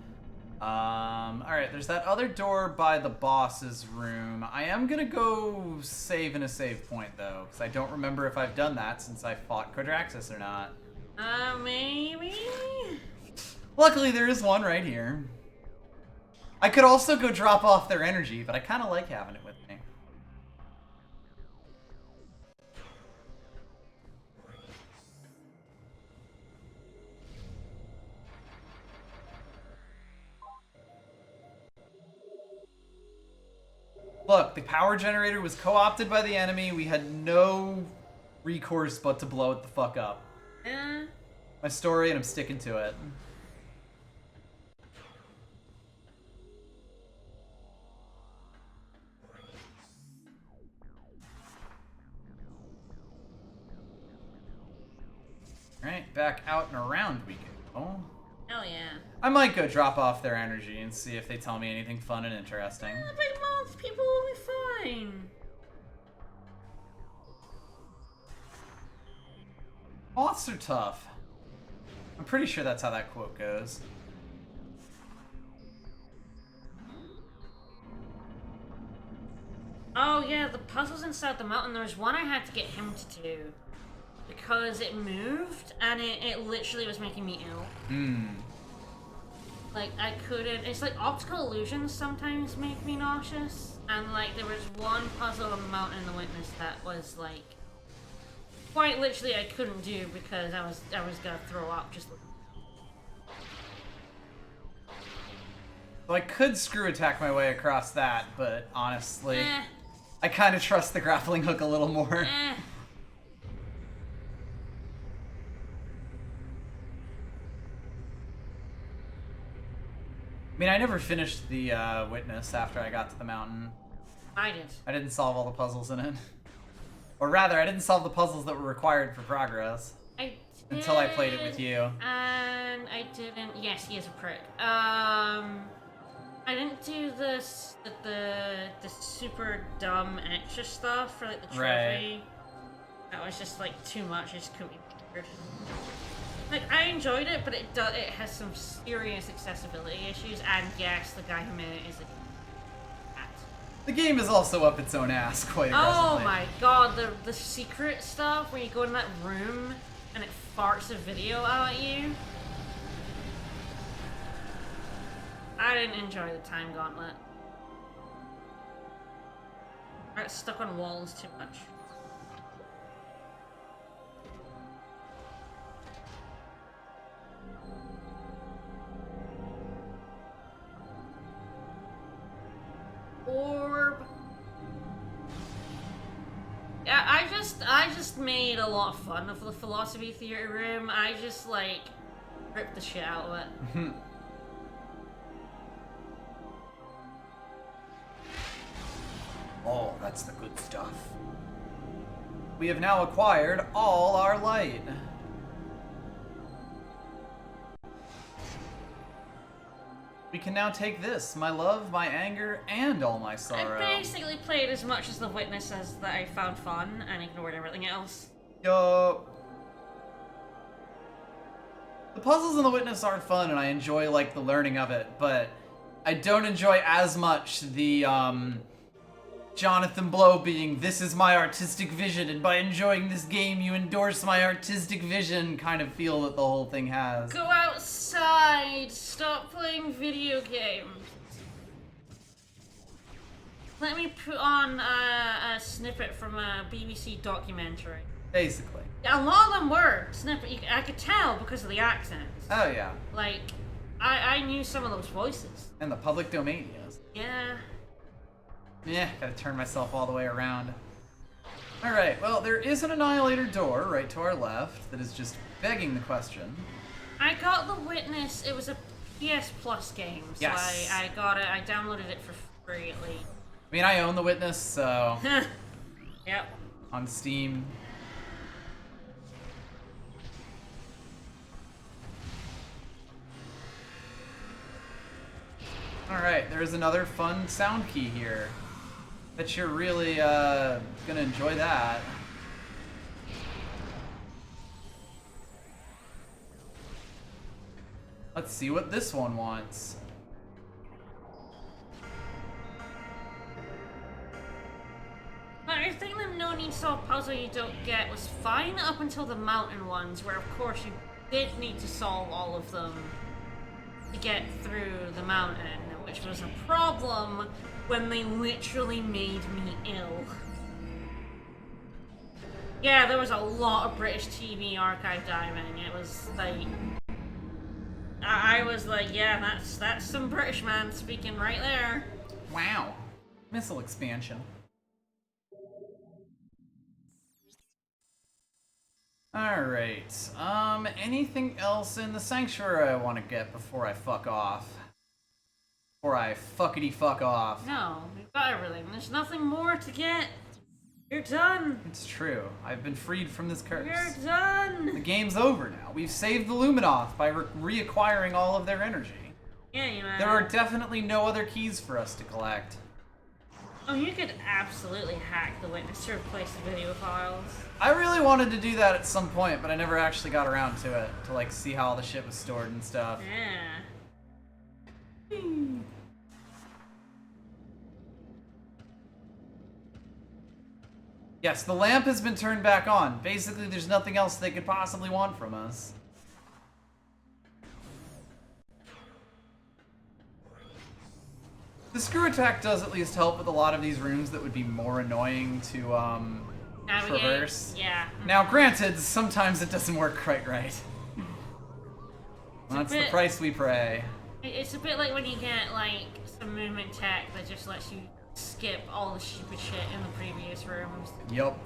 Alright, there's that other door by the boss's room. I am gonna go save in a save point, though, because I don't remember if I've done that since I fought Quadraxis or not. Maybe? Luckily, there is one right here. I could also go drop off their energy, but I kind of like having it with me. Look, the power generator was co-opted by the enemy. We had no recourse but to blow it the fuck up. My story, and I'm sticking to it. Alright, back out and around we go. Hell yeah. I might go drop off their energy and see if they tell me anything fun and interesting. But most people will be fine. Moths are tough. I'm pretty sure that's how that quote goes. Oh yeah, the puzzles inside the mountain, there was one I had to get him to do. Because it moved, and it literally was making me ill. Like, I couldn't... It's like optical illusions sometimes make me nauseous. And like, there was one puzzle on the mountain in the Witness that was like... Quite literally I couldn't do because I was gonna throw up just... So I could screw attack my way across that, but honestly... I kind of trust the grappling hook a little more. I mean, I never finished the Witness after I got to the mountain. I did. I didn't solve all the puzzles in it. Or rather, I didn't solve the puzzles that were required for progress. I did. Until I played it with you. And I didn't... Yes, he is a prick. I didn't do the super dumb extra stuff for like the trophy. Right. That was just like too much. I just couldn't be bothered. Like, I enjoyed it, but it has some serious accessibility issues, and yes, the guy who made it is a cat. The game is also up its own ass quite aggressively. Oh my god, the secret stuff where you go in that room and it farts a video out at you. I didn't enjoy the time gauntlet. I got stuck on walls too much. Orb. Yeah, I just made a lot of fun of the philosophy theory room. I just like ripped the shit out of it. Oh, that's the good stuff. We have now acquired all our light. We can now take this, my love, my anger, and all my sorrow. I basically played as much as the Witness as that I found fun and ignored everything else. Yup. The puzzles in the Witness are fun and I enjoy like the learning of it, but I don't enjoy as much the Jonathan Blow being, "This is my artistic vision, and by enjoying this game, you endorse my artistic vision" kind of feel that the whole thing has. Go outside! Stop playing video games. Let me put on a snippet from a BBC documentary. Basically. A lot of them were snippet. I could tell because of the accents. Oh, yeah. Like, I knew some of those voices. And the public domain is. Yeah. Yeah, gotta turn myself all the way around. Alright, well, there is an Annihilator door right to our left that is just begging the question. I got the Witness. It was a PS Plus game, so Yes. I got it. I downloaded it for free at least. I mean, I own the Witness, so... Yep. on Steam. Alright, there's another fun sound key here. Bet you're really gonna enjoy that. Let's see what this one wants. But I think the no need solve puzzle you don't get was fine up until the mountain ones, where of course you did need to solve all of them to get through the mountain, which was a problem when they literally made me ill. Yeah, there was a lot of British TV archive diving. It was like... I was like, yeah, that's some British man speaking right there. Wow. Missile expansion. Alright, anything else in the sanctuary I want to get before I fuck off? Before I fuckity fuck off. No, we've got everything. There's nothing more to get. You're done. It's true. I've been freed from this curse. You're done. The game's over now. We've saved the Luminoth by reacquiring all of their energy. Yeah, you know. There are definitely no other keys for us to collect. Oh, you could absolutely hack the Witness to replace the video files. I really wanted to do that at some point, but I never actually got around to it. To, like, see how all the shit was stored and stuff. Yeah. Yes, the lamp has been turned back on. Basically, there's nothing else they could possibly want from us. The screw attack does at least help with a lot of these rooms that would be more annoying to, Navigate. traverse. Yeah. Now, granted, sometimes it doesn't work quite right. That's the price we pay. It's a bit like when you get, like, some movement tech that just lets you skip all the stupid shit in the previous rooms. Yup.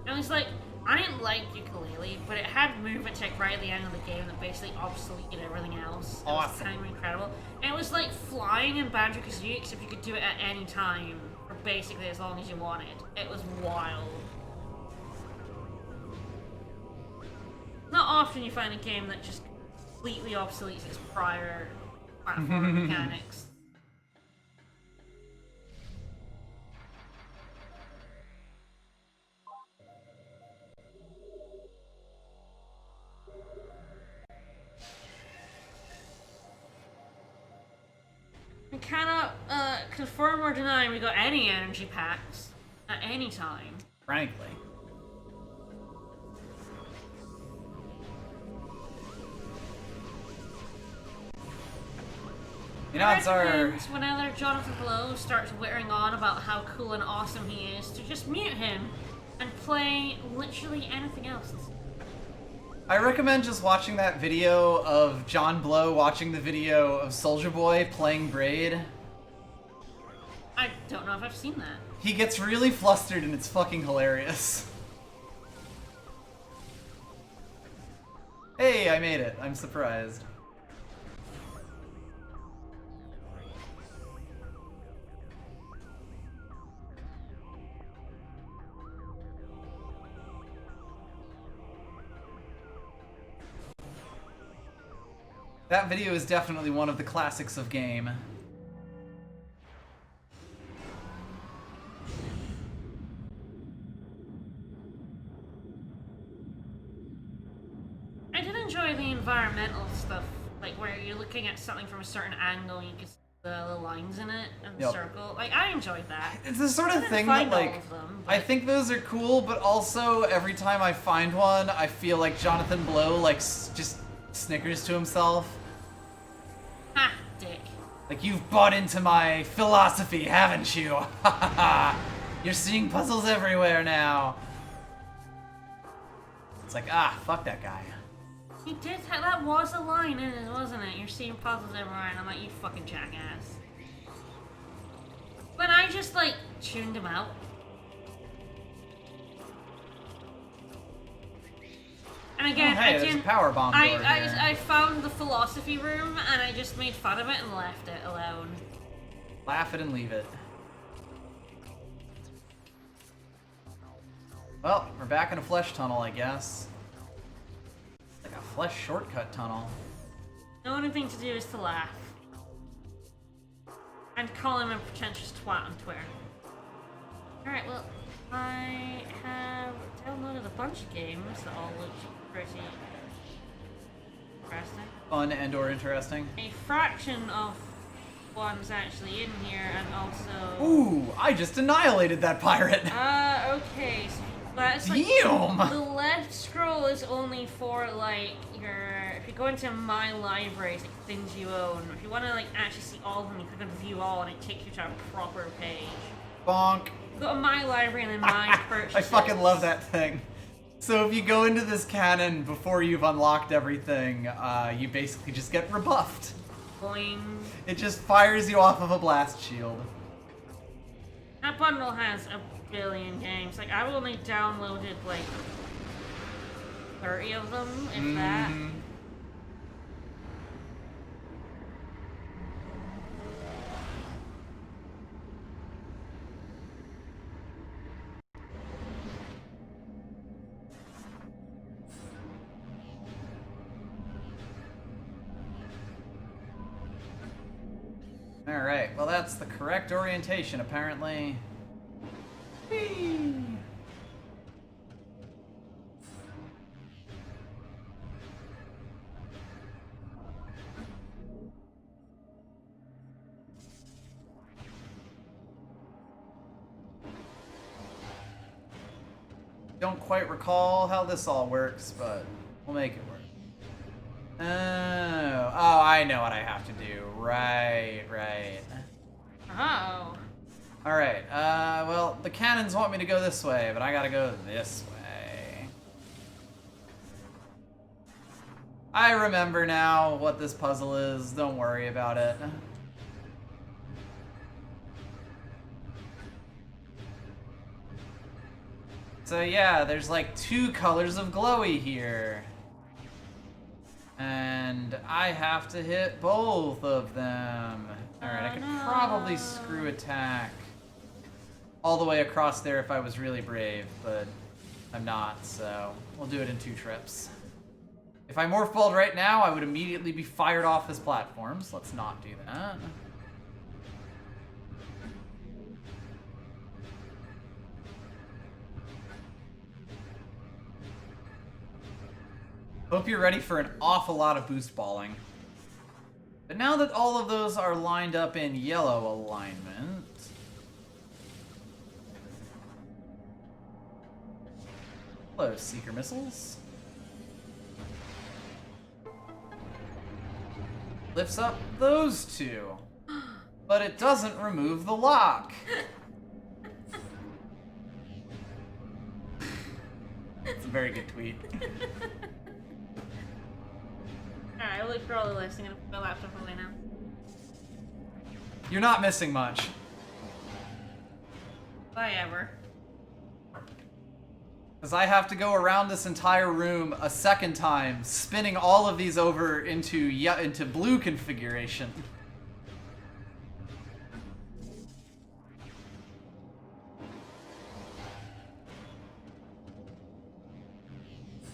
And it's like, I didn't like Ukulele, but it had movement tech right at the end of the game that basically obsoleted everything else. It was Awesome. kind of incredible. And it was like flying in Banjo-Kazooie, except you could do it at any time, for basically as long as you wanted. It was wild. Not often you find a game that just completely obsoletes its prior platform mechanics. We cannot confirm or deny we got any energy packs at any time. Frankly. You know, it's our... Whenever Jonathan Blow starts whittering on about how cool and awesome he is, to just mute him and play literally anything else. I recommend just watching that video of John Blow watching the video of Soulja Boy playing Braid. I don't know if I've seen that. He gets really flustered and it's fucking hilarious. Hey, I made it. I'm surprised. That video is definitely one of the classics of game. I did enjoy the environmental stuff, like where you're looking at something from a certain angle, you can see the lines in it and the Yep. circle. Like, I enjoyed that. It's the sort I of didn't thing that, find all like, of them, I but- think those are cool, but also every time I find one, I feel like Jonathan Blow, like, just snickers to himself. Ha, dick. Like, you've bought into my philosophy, haven't you? Ha ha ha! You're seeing puzzles everywhere now. It's like, ah, fuck that guy. He did have, that was a line in it, wasn't it? You're seeing puzzles everywhere, and I'm like, you fucking jackass. But I just, like, tuned him out. And again, Oh, hey, I there's a didn't. power bomb door here. I found the philosophy room, and I just made fun of it and left it alone. Laugh it and leave it. Well, we're back in a flesh tunnel, I guess. Like a flesh shortcut tunnel. The only thing to do is to laugh. And call him a pretentious twat on Twitter. Alright, well, I have downloaded a bunch of games that all look pretty interesting. Fun and or interesting. A fraction of one's actually in here, and also... Ooh, I just annihilated that pirate. Okay, so that's like... Damn! The left scroll is only for, like, your... If you go into My Libraries, like, things you own, if you want to, like, actually see all of them, you click on View All, and it takes you to a proper page. Bonk. Go to My Library and then My Purchases. I fucking love that thing. So if you go into this cannon before you've unlocked everything, you basically just get rebuffed. Boing. It just fires you off of a blast shield. That bundle has a billion games. Like, I've only downloaded, like, 30 of them, if that. Alright, well that's the correct orientation, apparently. Whee! Don't quite recall how this all works, but we'll make it work. Oh, I know what I have to do. Right. Oh. Alright, well, the cannons want me to go this way, but I gotta go this way. I remember now what this puzzle is. Don't worry about it. So yeah, there's like 2 colors of glowy here. And I have to hit both of them. Alright, I could probably screw attack all the way across there if I was really brave, but I'm not, so we'll do it in 2 trips. If I morph balled right now, I would immediately be fired off this platform, so let's not do that. Hope you're ready for an awful lot of boost balling. But now that all of those are lined up in yellow alignment... Hello, Seeker Missiles. Lifts up those 2. But it doesn't remove the lock. It's a very good tweet. Alright, I'll look for all the lists. I'm gonna put my laptop away now. You're not missing much. If I ever. Because I have to go around this entire room a second time, spinning all of these over into blue configuration.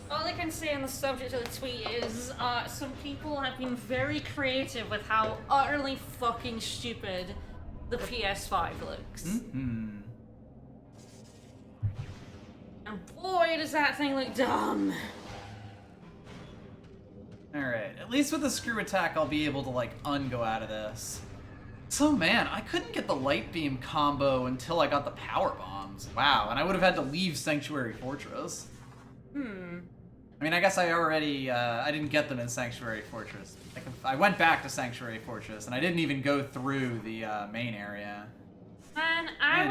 All I can say on the subject of the tweet is, some people have been very creative with how utterly fucking stupid the PS5 looks. Mm-hmm. And boy, does that thing look dumb. Alright, at least with the screw attack I'll be able to, like, un-go out of this. So man, I couldn't get the light beam combo until I got the power bombs. Wow, and I would have had to leave Sanctuary Fortress. I mean, I guess I already, I didn't get them in Sanctuary Fortress. I went back to Sanctuary Fortress, and I didn't even go through the main area. Man, I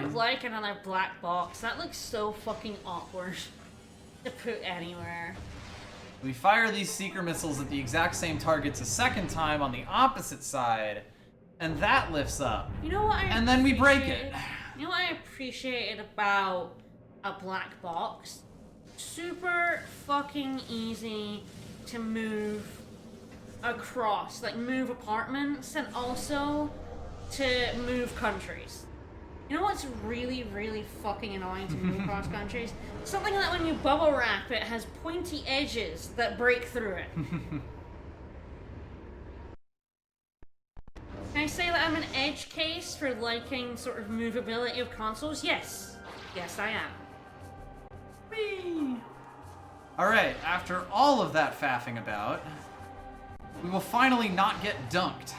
would like another black box. That looks so fucking awkward to put anywhere. We fire these seeker missiles at the exact same targets a second time on the opposite side, and that lifts up. You know what and then we break it. You know what I appreciated about a black box? Super fucking easy to move across, like move apartments, and also to move countries. You know what's really, really fucking annoying to move across countries? Something that when you bubble wrap it has pointy edges that break through it. Can I say that I'm an edge case for liking sort of movability of consoles? Yes. Yes, I am. Whee! Alright, after all of that faffing about, we will finally not get dunked.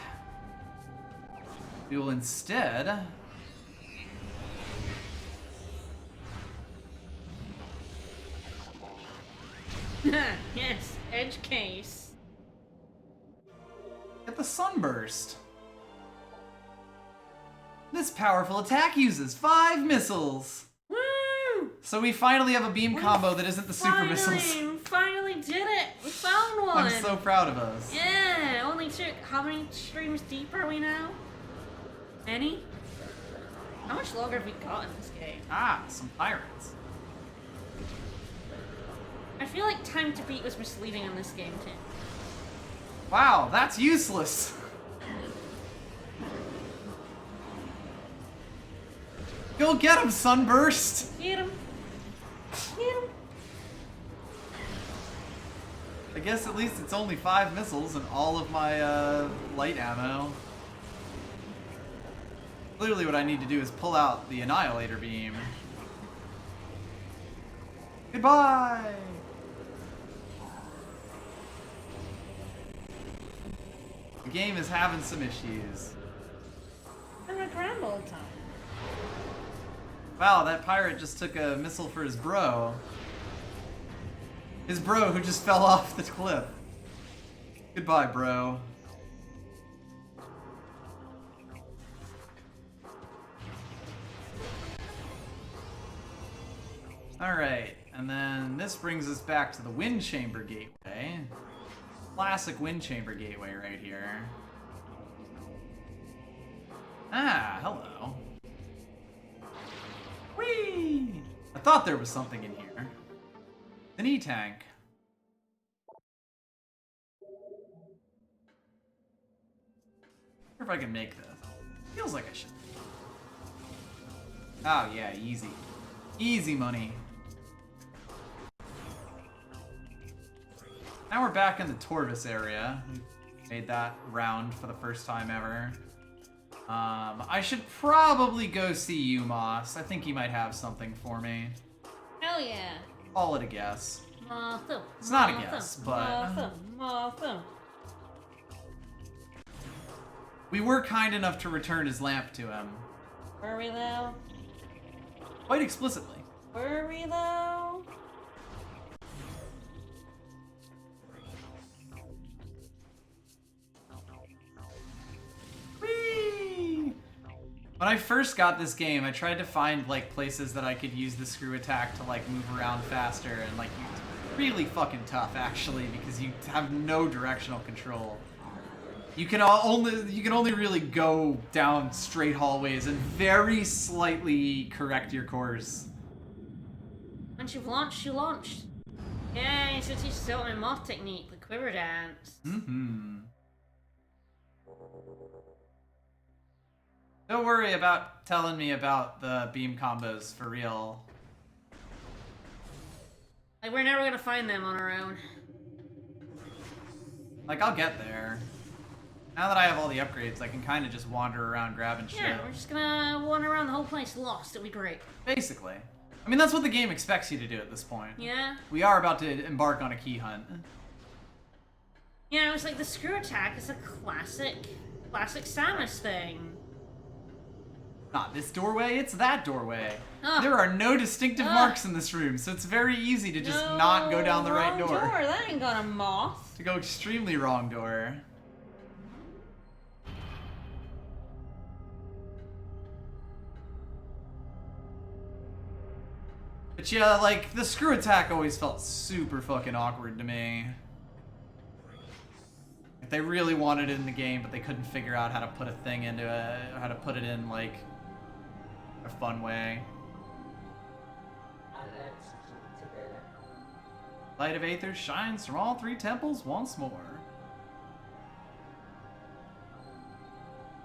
We will instead... Yes, edge case. Get the sunburst. This powerful attack uses 5 missiles. Woo! So we finally have a beam combo that isn't the super missiles. We finally did it! We found one! I'm so proud of us. Yeah, only took, how many streams deep are we now? Any? How much longer have we got in this game? Ah, some pirates. I feel like time to beat was misleading in this game too. Wow, that's useless. Go get him, Sunburst! Get him! Get him! I guess at least it's only 5 missiles and all of my light ammo. Clearly what I need to do is pull out the Annihilator Beam. Goodbye! The game is having some issues. I'm a grand old time. Wow, that pirate just took a missile for his bro. His bro who just fell off the cliff. Goodbye, bro. Alright, and then this brings us back to the Wind Chamber Gateway. Classic Wind Chamber Gateway right here. Ah, hello. Whee! I thought there was something in here. An E-tank. I wonder if I can make this. Feels like I should. Oh yeah, easy. Easy money. Now we're back in the Torvis area. We made that round for the first time ever. I should probably go see Umos. I think he might have something for me. Hell yeah. Call it a guess. Martha. It's not a guess, but... Martha. We were kind enough to return his lamp to him. Were we though? Quite explicitly. Were we though? Whee! When I first got this game, I tried to find like places that I could use the screw attack to like move around faster, and like it's really fucking tough actually because you have no directional control. You can only really go down straight hallways and very slightly correct your course. Once you've launched, you launched. Yeah, so teach still my moth technique, the quiver dance. Mm-hmm. Don't worry about telling me about the beam combos for real. Like, we're never gonna find them on our own. Like, I'll get there. Now that I have all the upgrades, I can kind of just wander around grabbing shit. Yeah, we're just gonna wander around the whole place lost. It'll be great. Basically. I mean, that's what the game expects you to do at this point. Yeah? We are about to embark on a key hunt. Yeah, it was like the screw attack is a classic classic Samus thing. Not this doorway, it's that doorway. Ugh. There are no distinctive marks in this room, so it's very easy to just not go down the right door. That ain't got a moth. To go extremely wrong door. But yeah, like, the screw attack always felt super fucking awkward to me. Like, they really wanted it in the game, but they couldn't figure out how to put a thing into it, how to put it in, like, a fun way. Light of Aether shines from all three temples once more.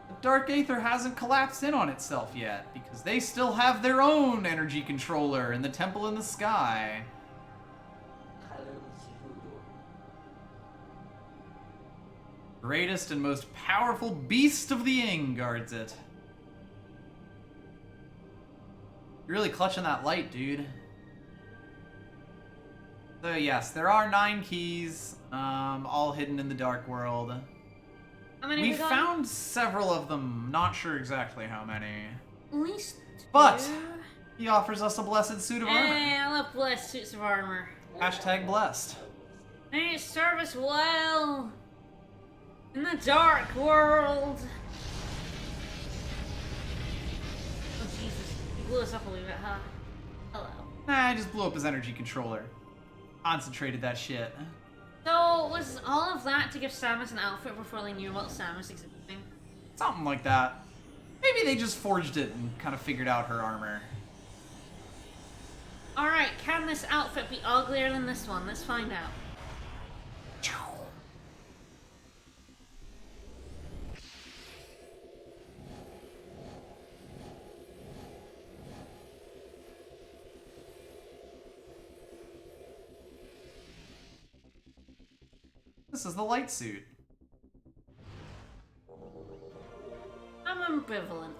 The Dark Aether hasn't collapsed in on itself yet, because they still have their own energy controller in the Temple in the Sky. Greatest and most powerful beast of the Ing guards it. You're really clutching that light, dude. So yes, there are 9 keys, all hidden in the Dark World. How many We we got? found several of them, not sure exactly how many. At least 2. But he offers us a blessed suit of armor. Hey, I love blessed suits of armor. Hashtag blessed. They serve us well in the Dark World. Oh Jesus, you blew us up a little bit, huh? Hello. Nah, I just blew up his energy controller. Concentrated that shit. So, was all of that to give Samus an outfit before they knew about Samus existing? Something like that. Maybe they just forged it and kind of figured out her armor. Alright, can this outfit be uglier than this one? Let's find out. This is the light suit. I'm ambivalent.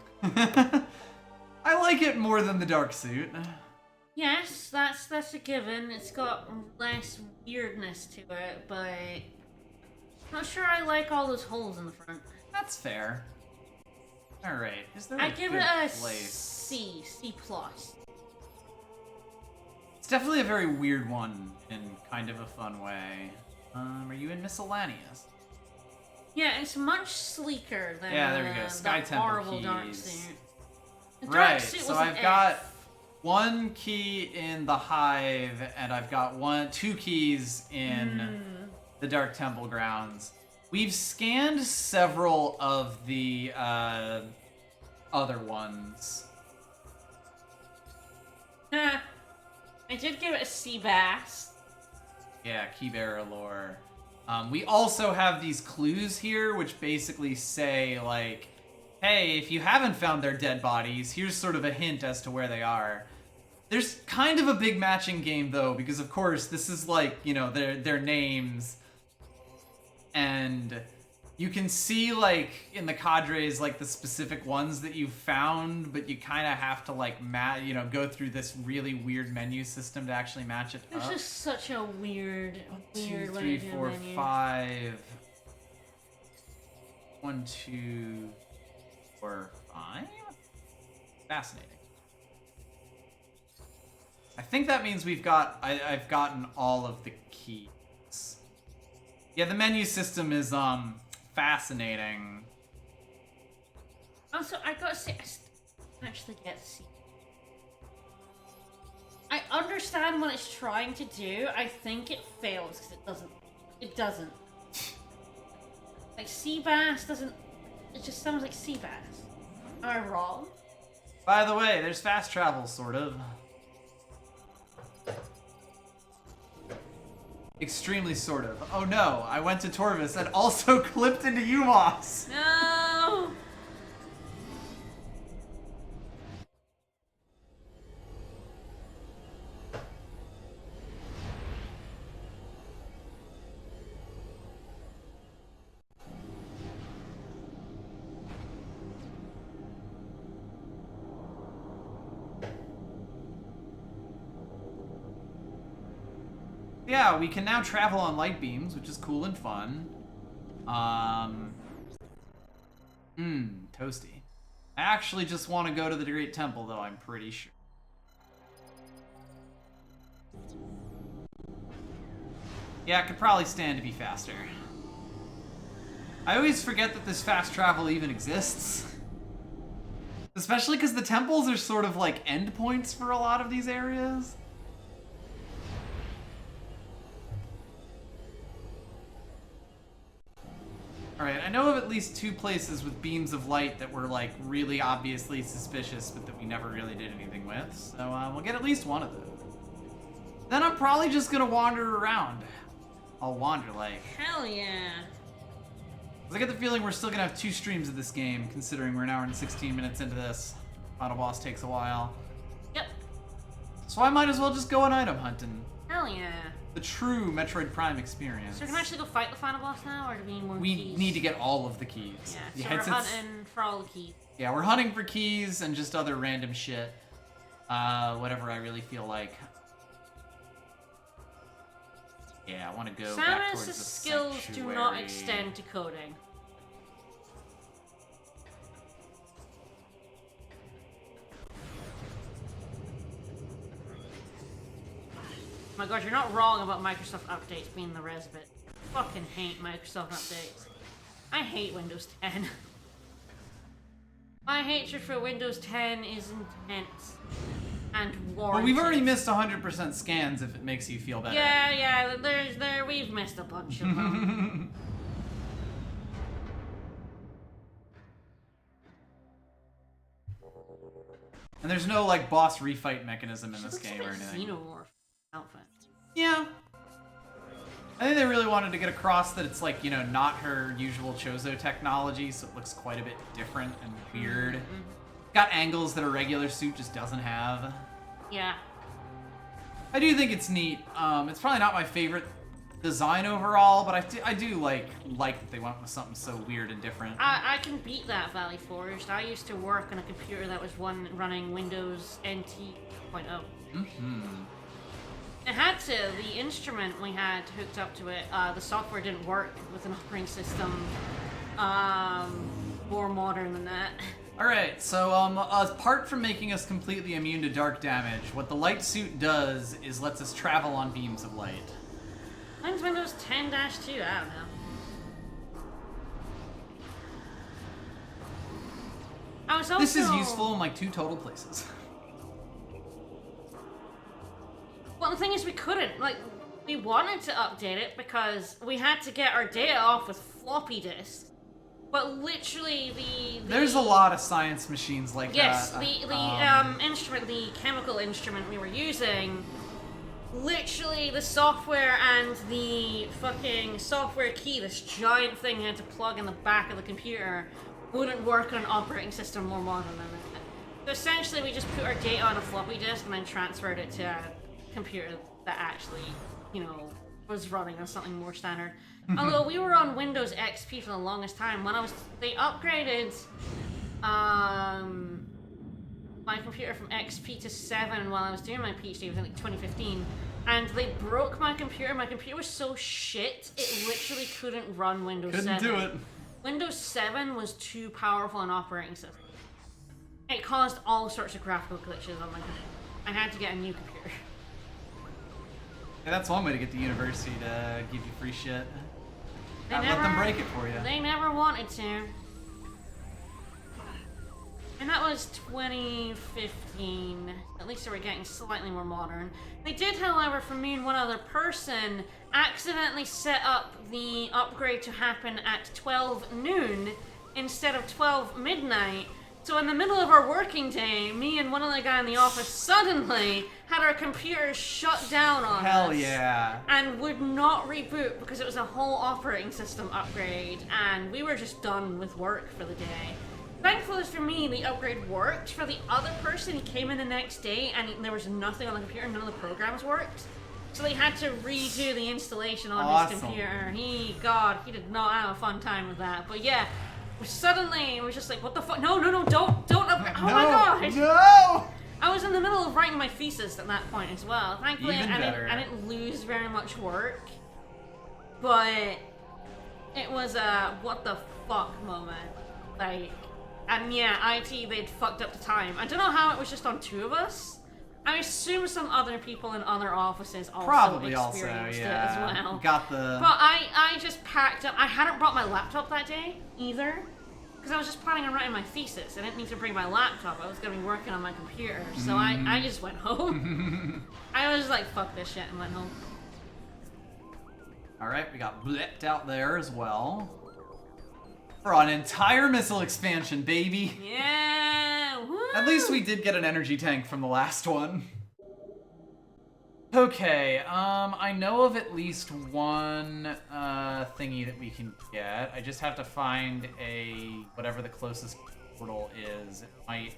I like it more than the dark suit. Yes, that's a given. It's got less weirdness to it, but not sure I like all those holes in the front. That's fair. Alright, is there I a give good it a place? C plus. It's definitely a very weird one in kind of a fun way. Are you in miscellaneous? Yeah, it's much sleeker than Yeah, there we go. Sky the Temple horrible dark keys. suit. The dark Right, suit so was an I've got F. 1 key in the Hive, and I've got 2 keys in the Dark Temple grounds. We've scanned several of the other ones. I did give it a C bass. Yeah, Keybearer lore. We also have these clues here, which basically say, like, hey, if you haven't found their dead bodies, here's sort of a hint as to where they are. There's kind of a big matching game, though, because, of course, this is, like, you know, their names. And you can see, like, in the cadres, like, the specific ones that you found, but you kind of have to, like, go through this really weird menu system to actually match it It's up. just such a weird 2, way 3, to do 4, a menu. 5. 1, 2, 4, 5. Fascinating. I think that means I've gotten all of the keys. Yeah, the menu system is fascinating. Also, I gotta say, I don't actually get C. I understand what it's trying to do. I think it fails because it doesn't. It doesn't. Like Seabass doesn't. It just sounds like Seabass. Am I wrong? By the way, there's fast travel, sort of. Extremely sort of. Oh no, I went to Torvis and also clipped into Umos. No. Yeah, we can now travel on light beams, which is cool and fun. Toasty. I actually just want to go to the Great Temple, though, I'm pretty sure. Yeah, it could probably stand to be faster. I always forget that this fast travel even exists. Especially because the temples are sort of like endpoints for a lot of these areas. Alright, I know of at least 2 places with beams of light that were like really obviously suspicious, but that we never really did anything with. So we'll get at least one of those. Then I'm probably just gonna wander around. I'll wander like. Hell yeah. I get the feeling we're still gonna have 2 streams of this game, considering we're an hour and 16 minutes into this. Final boss takes a while. Yep. So I might as well just go on item hunting. Hell yeah. The true Metroid Prime experience. So we can actually go fight the final boss now, or do we need more keys? We need to get all of the keys. Yeah, so we're hunting for all the keys. Yeah, we're hunting for keys and just other random shit. Whatever I really feel like. Yeah, I want to go back towards the skills sanctuary. do not extend to coding. Oh my god, you're not wrong about Microsoft updates being the res bit. I fucking hate Microsoft updates. I hate Windows 10. My hatred for Windows 10 is intense. And warranted. Well, we've already missed 100% scans if it makes you feel better. Yeah, we've missed a bunch of them. And there's no, like, boss refight mechanism in this game or anything. Xenomorph outfit. Yeah. I think they really wanted to get across that it's, like, you know, not her usual Chozo technology, so it looks quite a bit different and weird. Mm-hmm. Got angles that a regular suit just doesn't have. Yeah. I do think it's neat. It's probably not my favorite design overall, but I do like that they went with something so weird and different. I can beat that, Valley Forge. I used to work on a computer that was running Windows NT 2.0. Mm-hmm. It had to. The instrument we had hooked up to it, the software didn't work with an operating system more modern than that. Alright, so apart from making us completely immune to dark damage, what the light suit does is lets us travel on beams of light. Mine's Windows 10-2, I don't know. I was also... This is useful in like 2 total places. Well, the thing is we couldn't, like, we wanted to update it because we had to get our data off with floppy disks. But literally, there's a lot of science machines like yes, that. Yes, the instrument, the chemical instrument we were using, literally the software and the fucking software key, this giant thing you had to plug in the back of the computer, wouldn't work on an operating system more modern than that. So essentially, we just put our data on a floppy disk and then transferred it to a computer that actually, you know, was running on something more standard. Although we were on Windows XP for the longest time. They upgraded my computer from XP to 7 while I was doing my PhD. It was in like 2015, and they broke my computer. My computer was so shit, it literally couldn't run Windows 7. Couldn't do it. Windows 7 was too powerful an operating system. It caused all sorts of graphical glitches on my computer. I had to get a new computer. Yeah, that's one way to get the university to give you free shit. Let them break it for you. They never wanted to. And that was 2015. At least they were getting slightly more modern. They did, however, for me and one other person, accidentally set up the upgrade to happen at 12 noon instead of 12 midnight. So in the middle of our working day, me and one other guy in the office suddenly had our computers shut down on us. Hell yeah. And would not reboot because it was a whole operating system upgrade, and we were just done with work for the day. Thankfully for me, the upgrade worked. For the other person, he came in the next day and there was nothing on the computer, none of the programs worked. So they had to redo the installation on his computer. He did not have a fun time with that. But yeah, suddenly it was just like, what the fuck? No, don't upgrade. Oh my god! No! I was in the middle of writing my thesis at that point as well. Thankfully, I didn't lose very much work. But it was a what the fuck moment. Like, and yeah, IT, they'd fucked up the time. I don't know how it was just on 2 of us. I assume some other people in other offices also Probably experienced also, it yeah. as well. Got the... But I just packed up. I hadn't brought my laptop that day, either. Because I was just planning on writing my thesis. I didn't need to bring my laptop. I was going to be working on my computer. So I just went home. I was like, fuck this shit, and went home. Alright, we got blipped out there as well. For an entire missile expansion, baby! Yeah! Woo! At least we did get an energy tank from the last one. Okay, I know of at least one thingy that we can get. I just have to find whatever the closest portal is. It might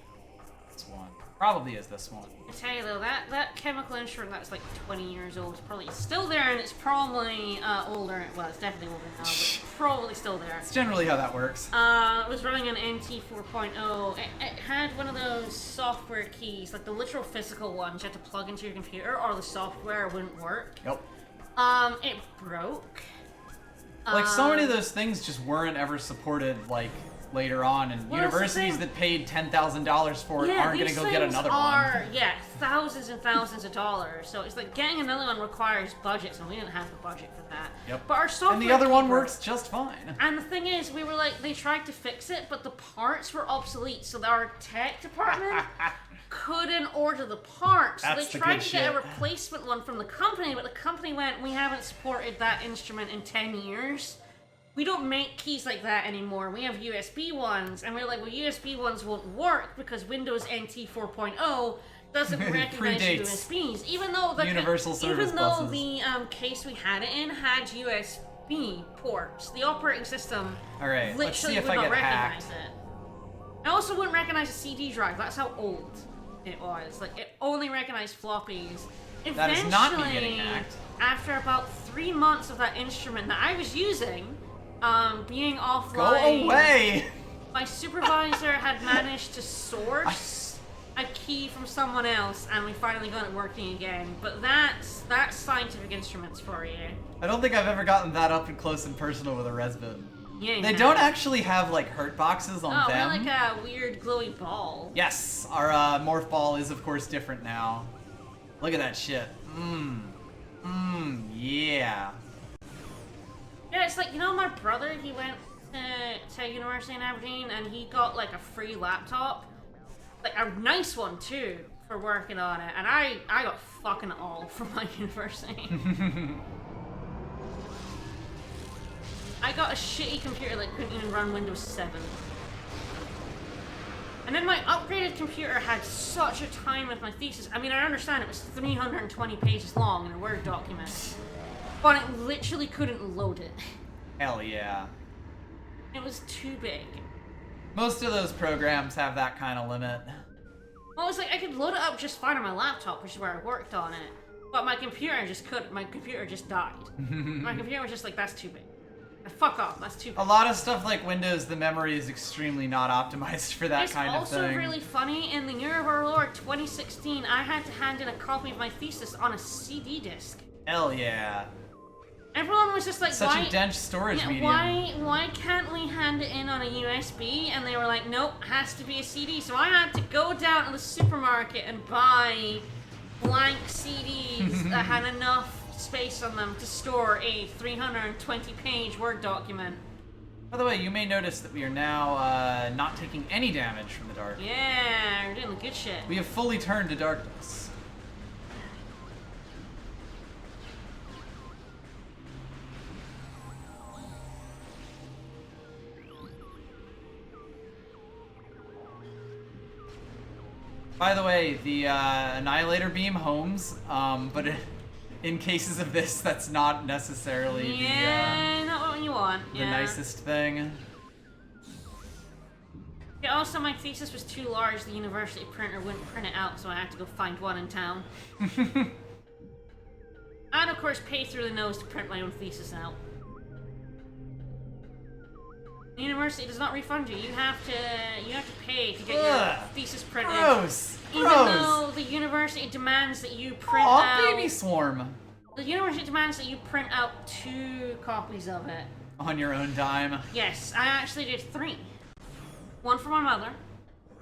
this one. Probably is this one. I tell you though, that chemical instrument that's like 20 years old is probably still there, and it's probably older. Well, it's definitely older now, but probably still there. It's generally how that works. It was running an NT 4.0. It had one of those software keys, like the literal physical ones you had to plug into your computer, or the software wouldn't work. Yep. It broke. Like, so many of those things just weren't ever supported, like, later on, and universities that paid $10,000 for it aren't gonna go get another one. Yeah, thousands and thousands of dollars. So it's like getting another one requires budgets, and we didn't have the budget for that. Yep. But our software and the other one works just fine. And the thing is, we were like, they tried to fix it, but the parts were obsolete, so our tech department couldn't order the parts. So they tried to get a replacement one from the company, but the company went, we haven't supported that instrument in 10 years. We don't make keys like that anymore. We have USB ones. And we're like, well, USB ones won't work because Windows NT 4.0 doesn't recognize USBs. Even though the case we had it in had USB ports. The operating system literally would not recognize it. I also wouldn't recognize a CD drive. That's how old it was. Like, it only recognized floppies. Eventually, that is not me getting hacked. After about 3 months of that instrument that I was using, being offline. Go away! My supervisor had managed to source a key from someone else, and we finally got it working again. But that's scientific instruments for you. I don't think I've ever gotten that up and close and personal with a Resbin. Yeah, they don't actually have, like, hurt boxes on them. Oh, like a weird glowy ball. Yes, our morph ball is, of course, different now. Look at that shit. Yeah. Yeah, it's like, you know, my brother, he went to university in Aberdeen, and he got, like, a free laptop. Like, a nice one, too, for working on it. And I got fucking all from my university. I got a shitty computer that couldn't even run Windows 7. And then my upgraded computer had such a time with my thesis. I mean, I understand it was 320 pages long in a Word document. But it literally couldn't load it. Hell yeah. It was too big. Most of those programs have that kind of limit. Well, it's like I could load it up just fine on my laptop, which is where I worked on it. But my computer just couldn't. My computer just died. My computer was just like, that's too big. Fuck off, that's too big. A lot of stuff like Windows, the memory is extremely not optimized for that kind of thing. It's also really funny, in the year of our Lord 2016, I had to hand in a copy of my thesis on a CD disc. Hell yeah. Everyone was just like, such a dense storage medium. Why can't we hand it in on a USB? And they were like, nope, has to be a CD. So I had to go down to the supermarket and buy blank CDs that had enough space on them to store a 320-page Word document. By the way, you may notice that we are now not taking any damage from the dark. Yeah, we're doing the good shit. We have fully turned to darkness. By the way, the Annihilator Beam homes, but in cases of this, that's not necessarily not what you want. The nicest thing. Yeah, also my thesis was too large, the university printer wouldn't print it out, so I had to go find one in town. And of course pay through the nose to print my own thesis out. The university does not refund you. You have to pay to get your thesis printed. Gross. Even though the university demands that you print out. Baby swarm. The university demands that you print out 2 copies of it. On your own dime. Yes, I actually did 3. One for my mother.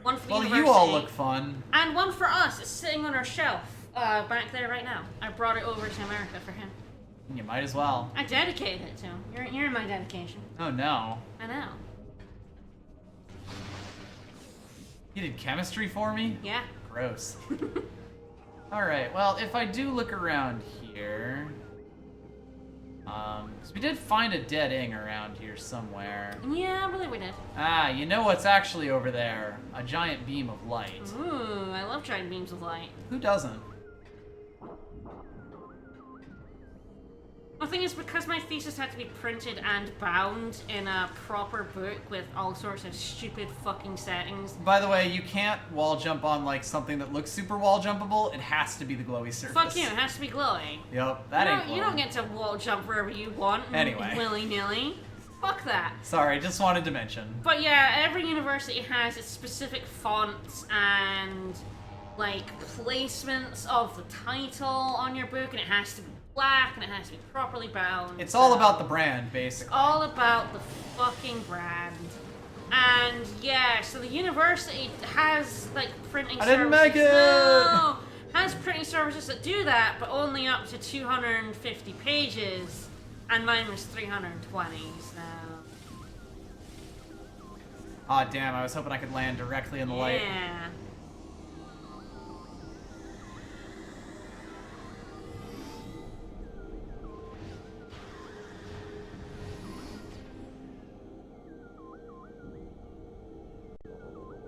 One for the Well, university. you all look fun. And one for us. It's sitting on our shelf back there right now. I brought it over to America for him. You might as well. I dedicated it to him. You're my dedication. Oh no. I know. You did chemistry for me? Yeah. Gross. Alright, well, if I do look around here... 'cause we did find a dead ing around here somewhere. Yeah, I believe we did. Ah, you know what's actually over there? A giant beam of light. Ooh, I love giant beams of light. Who doesn't? The thing is, because my thesis had to be printed and bound in a proper book with all sorts of stupid fucking settings. By the way, you can't wall jump on like something that looks super wall jumpable. It has to be the glowy surface. Fuck you, it has to be glowing. Yep, that ain't You don't glowing. get to wall jump wherever you want. Anyway. Willy-nilly. Fuck that. Sorry, just wanted to mention. But yeah, every university has its specific fonts and like placements of the title on your book, and it has to be black and it has to be properly bound. It's all about the brand, basically. All about the fucking brand. And yeah, so the university has like printing services. I didn't make it! No! Has printing services that do that, but only up to 250 pages. And mine was 320, so... Aw, damn, I was hoping I could land directly in the light. Yeah.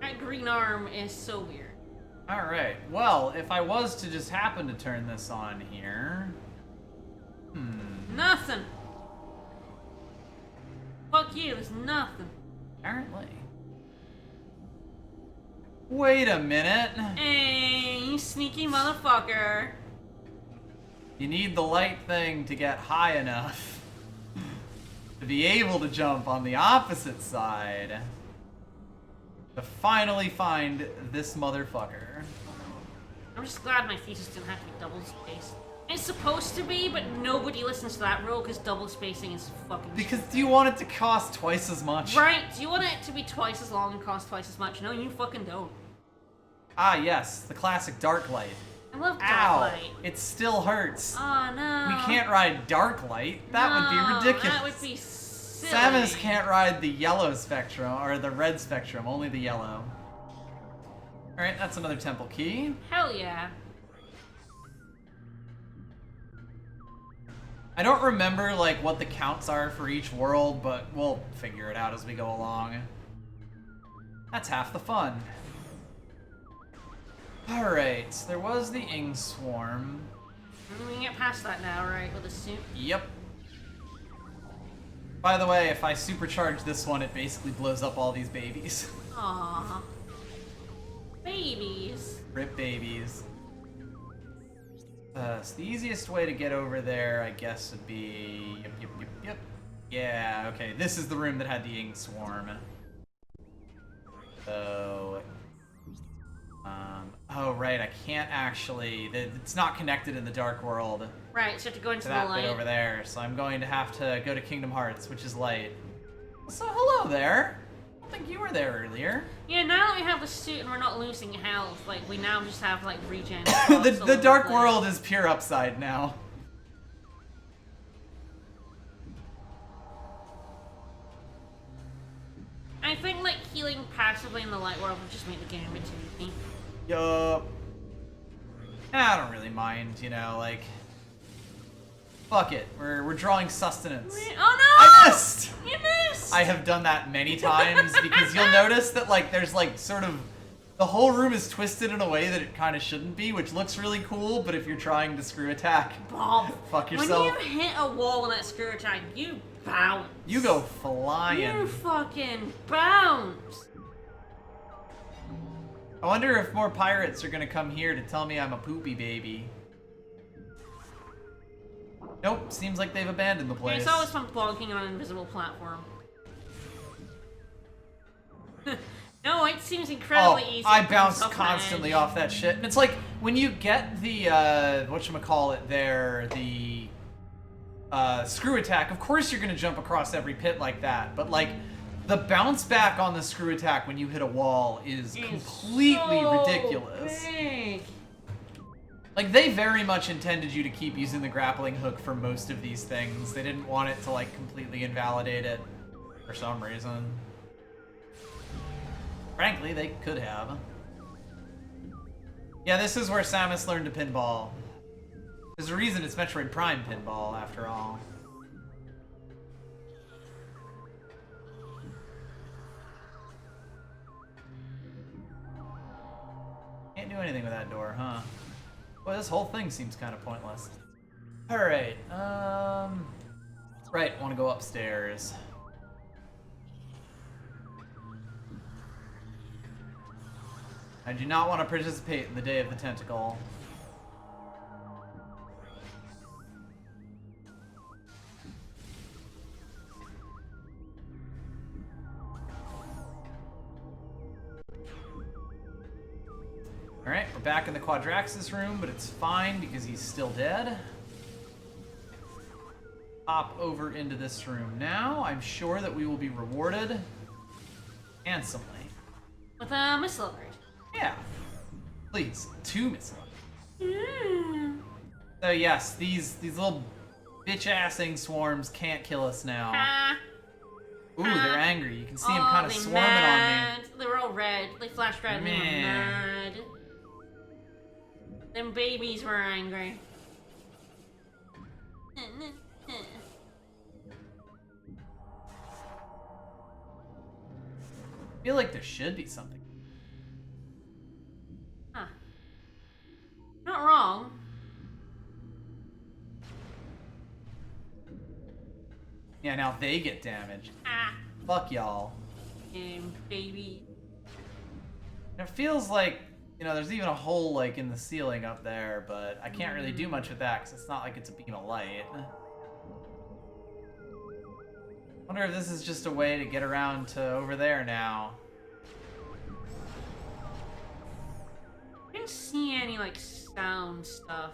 That green arm is so weird. Alright, well, if I was to just happen to turn this on here... Nothing. Fuck you, there's nothing. Apparently. Wait a minute. Hey, you sneaky motherfucker. You need the light thing to get high enough to be able to jump on the opposite side to finally find this motherfucker. I'm just glad my thesis didn't have to be double spaced. It's supposed to be, but nobody listens to that rule because double spacing is fucking Because stupid. do you want it to cost twice as much? Right, do you want it to be twice as long and cost twice as much? No, you fucking don't. Ah, yes, the classic dark light. I love dark Ow, light. it still hurts. Oh no. We can't ride dark light. That would be ridiculous. That would be silly. Samus can't ride the yellow spectrum, or the red spectrum, only the yellow. Alright, that's another temple key. Hell yeah. I don't remember, like, what the counts are for each world, but we'll figure it out as we go along. That's half the fun. Alright, there was the Ing Swarm. We can get past that now, right, with a suit? Yep. By the way, if I supercharge this one, it basically blows up all these babies. Aww. Babies. Rip babies. So the easiest way to get over there, I guess, would be... Yep. Yeah, okay, this is the room that had the Ing Swarm. So... oh, right, I can't actually... It's not connected in the Dark World Right, so you have to go into to the that light. bit over there, so I'm going to have to go to Kingdom Hearts, which is light. So, hello there. I don't think you were there earlier. Yeah, now that we have the suit and we're not losing health, like, we now just have, like, regen. the Dark World is pure upside now. I think, like, healing passively in the light world would just make the game a bit too easy. Yup. I don't really mind, you know, like... Fuck it, we're drawing sustenance. Oh no! I missed! You missed! I have done that many times because you'll notice that, like, there's, like, sort of... The whole room is twisted in a way that it kind of shouldn't be, which looks really cool, but if you're trying to screw attack, Bob. fuck yourself. When you hit a wall with that screw attack, you bounce. You go flying. You fucking bounce. I wonder if more pirates are gonna come here to tell me I'm a poopy baby. Nope, seems like they've abandoned the place. It's always fun bonking on an invisible platform. No, it seems incredibly easy. I to bounce bounce off constantly that edge. off that shit. And it's like, when you get the, whatchamacallit there, the, screw attack, of course you're gonna jump across every pit like that, but like, The bounce back on the screw attack when you hit a wall is completely so ridiculous. Big. Like, they very much intended you to keep using the grappling hook for most of these things. They didn't want it to, like, completely invalidate it for some reason. Frankly, they could have. Yeah, this is where Samus learned to pinball. There's a reason it's Metroid Prime pinball, after all. Can't do anything with that door, huh? Well, this whole thing seems kind of pointless. Alright, right, want to go upstairs. I do not want to participate in the Day of the Tentacle. Alright, we're back in the Quadraxis room, but it's fine because he's still dead. Hop over into this room now. I'm sure that we will be rewarded handsomely. With a missile alert. Yeah. Please, 2 missiles. Mm. So yes, these little bitch-assing swarms can't kill us now. Ah. Ooh, they're angry. You can see them kind of they swarming mad. on me. They were all red. They flashed red and they were mad. Them babies were angry. I feel like there should be something. Huh. Not wrong. Yeah, now they get damaged. Ah. Fuck y'all. Baby. It feels like, you know, there's even a hole, like, in the ceiling up there, but I can't really do much with that because it's not like it's a beam of light. Wonder if this is just a way to get around to over there now. I didn't see any, like, sound stuff.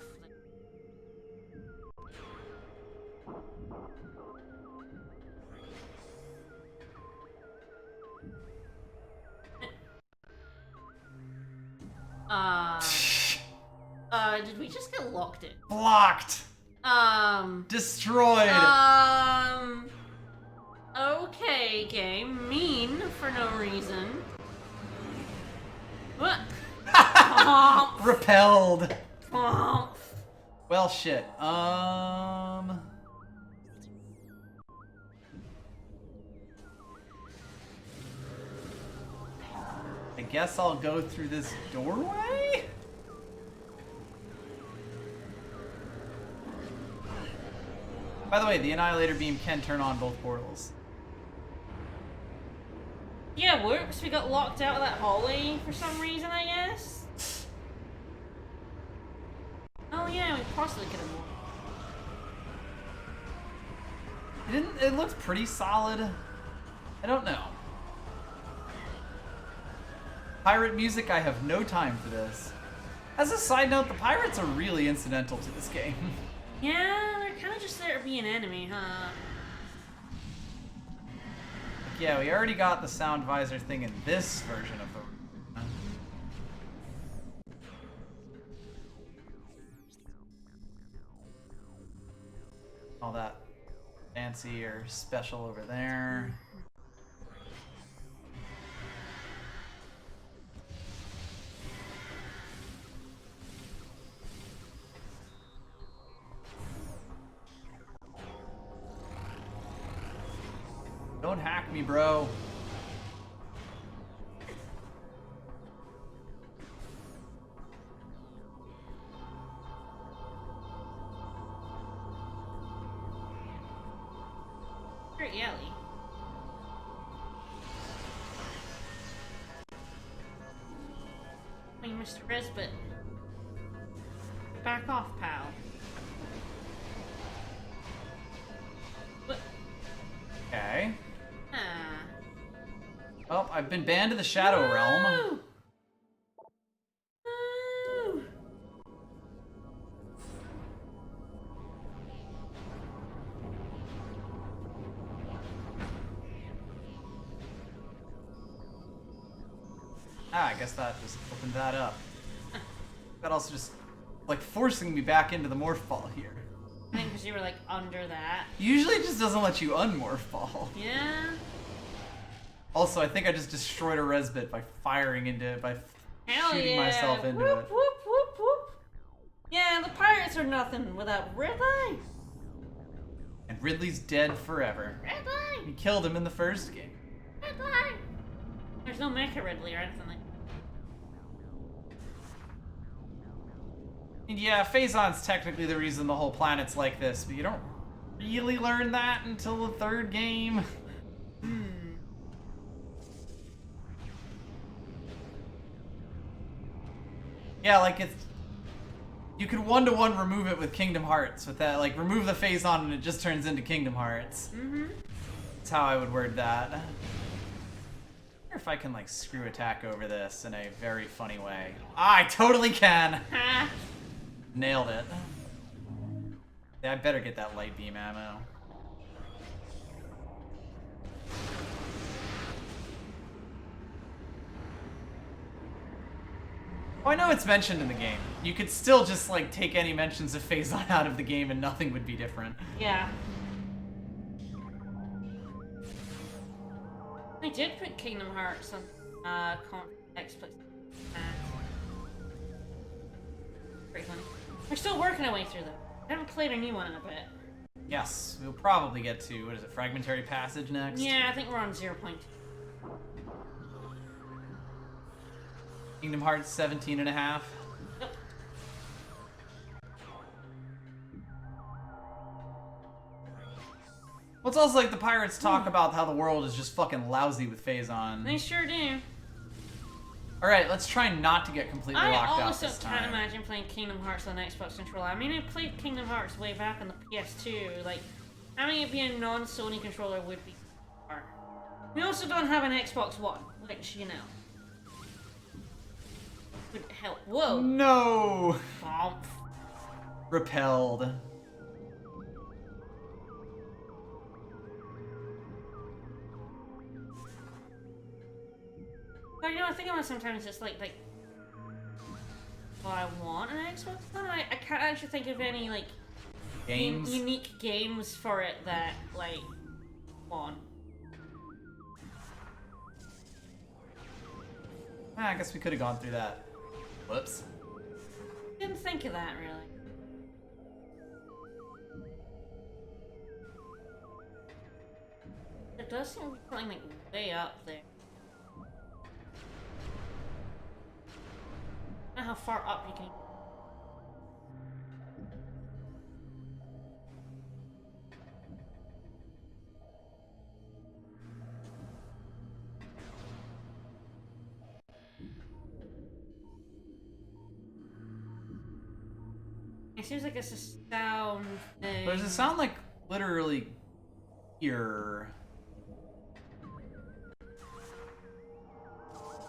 Did we just get locked in? Blocked! Destroyed! Okay, game. Mean for no reason. What? Repelled! Womp. Well, shit. I guess I'll go through this doorway? By the way, the Annihilator Beam can turn on both portals. Yeah, whoops, we got locked out of that hallway for some reason, I guess. Oh yeah, we possibly could have won. It looked pretty solid. I don't know. Pirate music, I have no time for this. As a side note, the pirates are really incidental to this game. Yeah, they're kind of just there to be an enemy, huh? Yeah, we already got the sound visor thing in this version of the... All that fancy or special over there. Don't hack me, bro. Great yelly. Hey, Mr. Resbit. Back off, pal. What? Okay. Ah. Well, I've been banned to the Shadow Realm. Woo! Ah, I guess that just opened that up. That also just, like, forcing me back into the morph ball here. I think because you were like under that. Usually it just doesn't let you unmorph ball. Yeah. Also, I think I just destroyed a resbit by firing into it, by shooting myself into whoop, it. Whoop, whoop, whoop. Yeah, the pirates are nothing without Ridley. And Ridley's dead forever. Ridley. You killed him in the first game. Ridley. There's no Mecha Ridley or anything like that. And yeah, Phazon's technically the reason the whole planet's like this, but you don't really learn that until the third game. Yeah, like it's... You could one-to-one remove it with Kingdom Hearts, with that, like, remove the Phazon and it just turns into Kingdom Hearts. That's how I would word that. I wonder if I can, like, screw attack over this in a very funny way. I totally can! Nailed it. Yeah, I better get that light beam ammo. Oh, I know it's mentioned in the game. You could still just, like, take any mentions of Phazon out of the game and nothing would be different. Yeah. I did put Kingdom Hearts on Xbox. Pretty funny. We're still working our way through them. I haven't played a new one in a bit. Yes, we'll probably get to, what is it, Fragmentary Passage next? Yeah, I think we're on 0 point. Kingdom Hearts 17 and a half. Yep. Well, it's also like the pirates talk about how the world is just fucking lousy with Phazon. They sure do. Alright, let's try not to get completely locked out also this can't time. imagine playing Kingdom Hearts on an Xbox controller. I mean, I played Kingdom Hearts way back on the PS2. Like, having it be a non-Sony controller would be hard. We also don't have an Xbox One, which, you know, would help. Whoa! No! Bonk. Repelled. But you know, I think about sometimes it's like, oh, I want an Xbox One. I can't actually think of any like Games? unique games for it that like want. I guess we could have gone through that. Whoops. Didn't think of that really. There does seem to be something like way up there. I don't know how far up you can. It seems like it's a sound thing. But does it sound like literally here?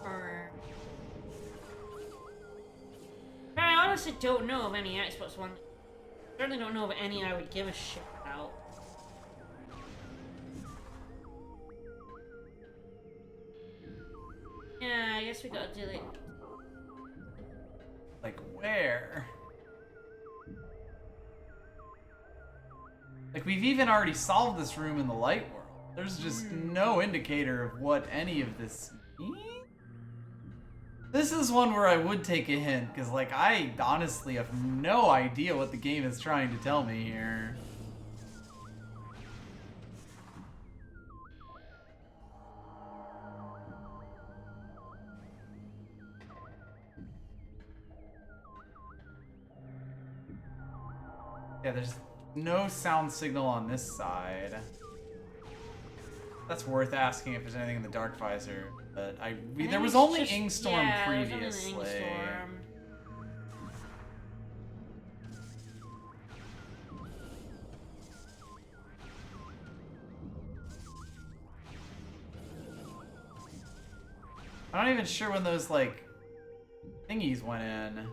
Or... I honestly don't know of any Xbox One. Certainly don't know of any I would give a shit about. Yeah, I guess we gotta do it. Like where? Like we've even already solved this room in the light world. There's just no indicator of what any of this means. This is one where I would take a hint, because like I honestly have no idea what the game is trying to tell me here. Yeah, there's no sound signal on this side. That's worth asking if there's anything in the dark visor. But there was only Ingstorm previously. Ingstorm. I'm not even sure when those like thingies went in.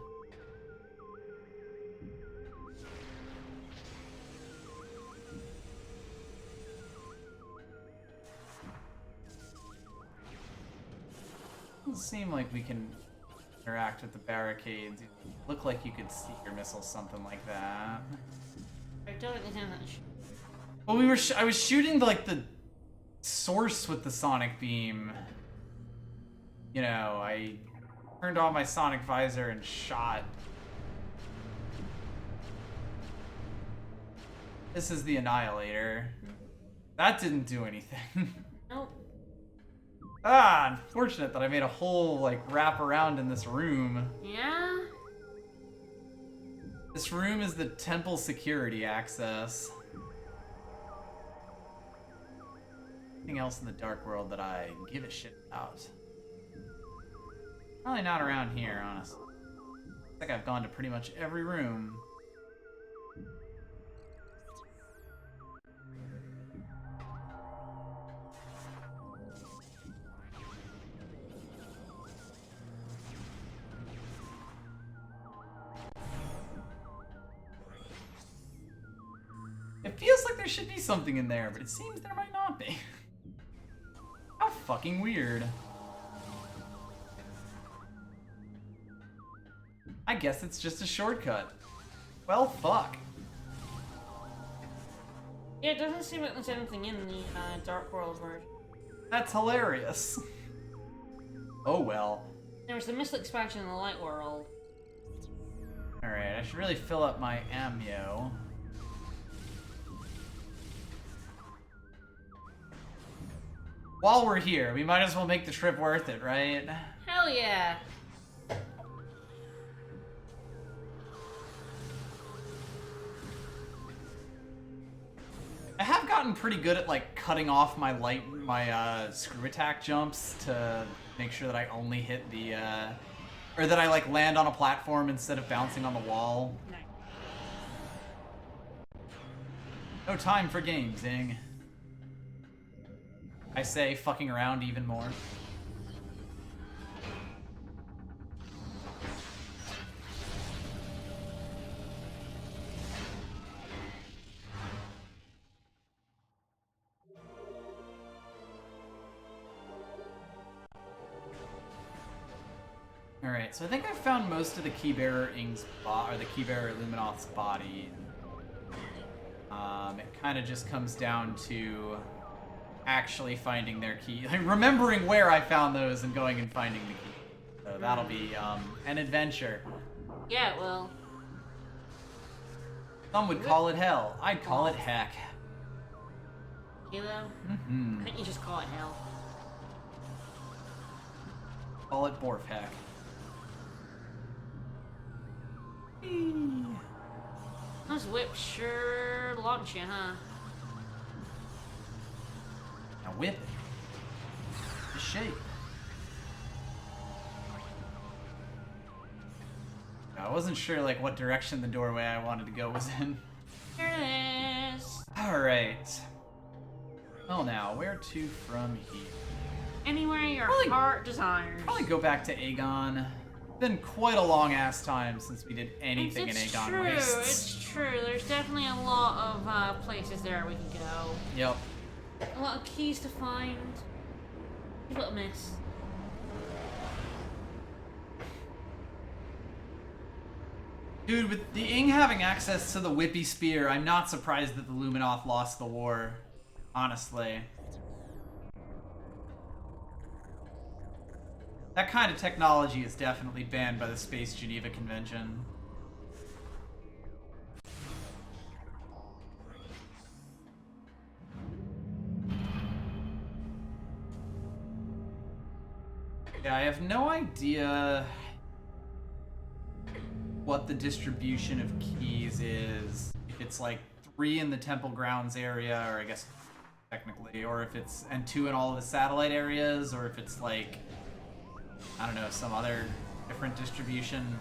Doesn't seem like we can interact with the barricades. You look like you could see your missiles, something like that. I don't understand that. Well, I was shooting like the source with the sonic beam. You know, I turned on my sonic visor and shot. This is the Annihilator. That didn't do anything. Nope. Ah, unfortunate that I made a whole, like, wrap around in this room. Yeah? This room is the temple security access. Anything else in the dark world that I give a shit about? Probably not around here, honestly. I think I've gone to pretty much every room. It feels like there should be something in there, but it seems there might not be. How fucking weird. I guess it's just a shortcut. Well, fuck. Yeah, it doesn't seem like there's anything in the Dark World version. That's hilarious. Oh well. There was the Missile expansion in the Light World. Alright, I should really fill up my ammo. While we're here, we might as well make the trip worth it, right? Hell yeah! I have gotten pretty good at like cutting off my screw attack jumps to make sure that I only hit the or that I like land on a platform instead of bouncing on the wall. Nice. No time for games, Zing. I say, fucking around even more. Alright, so I think I've found most of the Keybearer Ing's or the Keybearer Luminoth's body. It kind of just comes down to actually finding their key, like remembering where I found those and going and finding the key. So that'll be an adventure. Yeah, well. Some would call it hell. I'd call it heck. Kilo? Mm-hmm. Couldn't you just call it hell? Call it Borf heck. Those whips sure launch you, huh? Now whip it. The shape. I wasn't sure like what direction the doorway I wanted to go was in. Here it is. Alright. Well now, where to from here? Anywhere your Probably- heart desires. Probably go back to Aegon. Been quite a long ass time since we did anything in It's Aegon true, Wastes. it's true. There's definitely a lot of places there we can go. Yep. A lot of keys to find. Give it a miss. Dude, with the Ing having access to the Whippy Spear, I'm not surprised that the Luminoth lost the war. Honestly. That kind of technology is definitely banned by the Space Geneva Convention. Yeah, I have no idea what the distribution of keys is. If it's like 3 in the Temple Grounds area, or I guess technically, or if it's, and 2 in all of the satellite areas, or if it's like, I don't know, some other different distribution.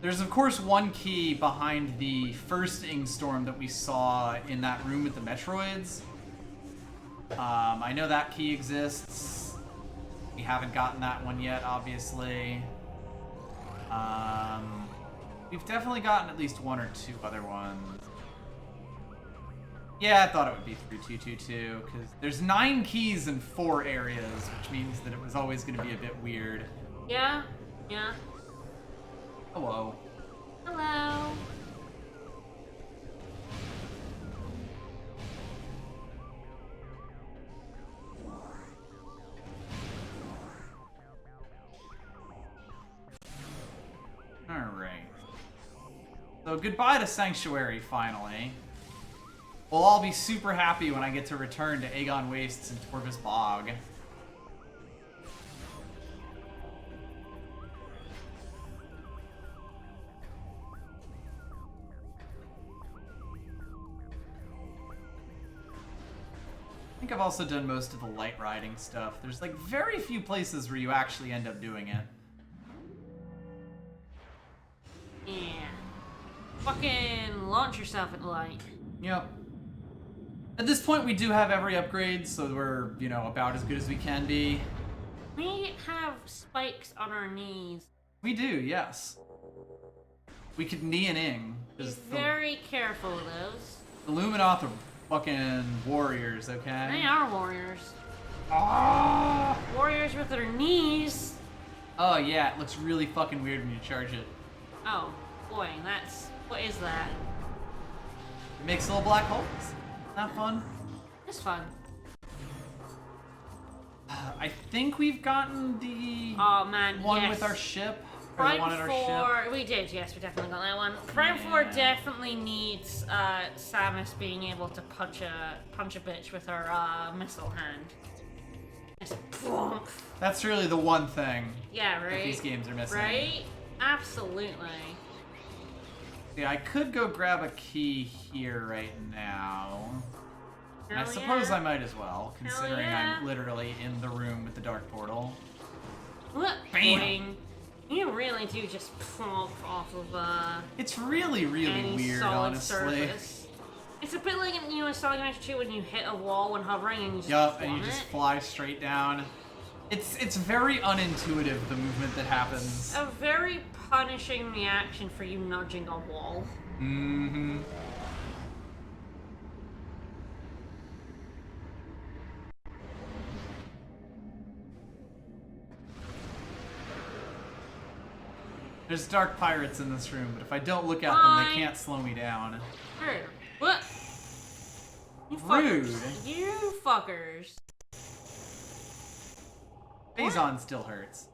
There's of course one key behind the first Ing Storm that we saw in that room with the Metroids. I know that key exists. We haven't gotten that one yet, obviously. We've definitely gotten at least 1 or 2 other ones. Yeah, I thought it would be 3222, because there's 9 keys in 4 areas, which means that it was always going to be a bit weird. Yeah, yeah. Hello. Hello. Alright. So goodbye to Sanctuary, finally. We'll all be super happy when I get to return to Aegon Wastes and Torvus Bog. I think I've also done most of the light riding stuff. There's like very few places where you actually end up doing it. Yeah. Fucking launch yourself at light. Yep. At this point, we do have every upgrade, so we're, you know, about as good as we can be. We have spikes on our knees. We do, yes. We could knee and ing. Be 'Cause very careful of those. the Luminoth are fucking warriors, okay? They are warriors. Ah! Warriors with their knees. Oh yeah, it looks really fucking weird when you charge it. Oh, boy, that's... What is that? It makes little black holes. Not fun. It's fun. I think we've gotten the Oh, man, one yes. with our ship. Or the Prime one at our 4... ship. We did, yes, we definitely got that one. Prime 4 definitely needs Samus being able to punch a bitch with her missile hand. Just plonk. That's really the one thing Yeah, that right? these games are missing. Right? Absolutely. Yeah, I could go grab a key here right now. And I Hell suppose yeah. I might as well, considering yeah. I'm literally in the room with the dark portal. Look, Bam. boing. You really do just plonk off of It's really, really any weird, solid honestly. surface. It's a bit like in Sonic Adventure 2 when you hit a wall when hovering and you just Yup, and you plummet. just fly straight down. It's very unintuitive, the movement that happens. A very punishing reaction for you nudging a wall. Mm-hmm. There's dark pirates in this room, but if I don't look at them, Hi. they can't slow me down. Rude. What? You Rude. fuckers. You fuckers. Phazon still hurts.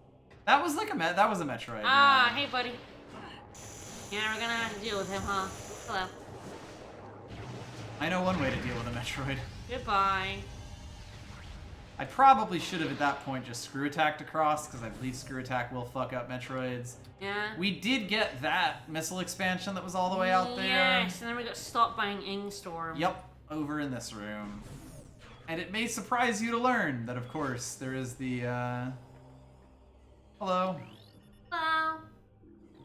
That was like that was a Metroid. Ah, yeah. hey buddy. Yeah, we're gonna have to deal with him, huh? Hello. I know one way to deal with a Metroid. Goodbye. I probably should have at that point just screw attacked across, because I believe screw attack will fuck up Metroids. Yeah. We did get that missile expansion that was all the way out there. Yes, and then we got stopped by an Ingstorm. Yep, over in this room. And it may surprise you to learn that, of course, there is the, Hello. Hello.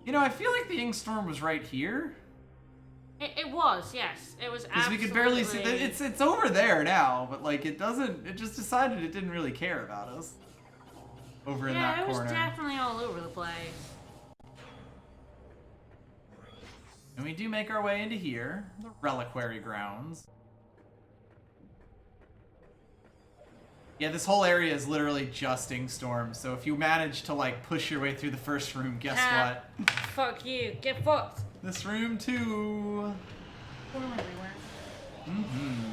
You know, I feel like the Ingstorm was right here. It was, yes. It was Because absolutely... we could barely see that it's over there now, but like it just decided it didn't really care about us. Over in that Yeah, it corner. was definitely all over the place. And we do make our way into here, the Reliquary Grounds. Yeah, this whole area is literally just Ingstorm, so if you manage to like push your way through the first room, guess Ah. what? Fuck you. Get fucked. This room too. Put 'em everywhere. Mm-hmm.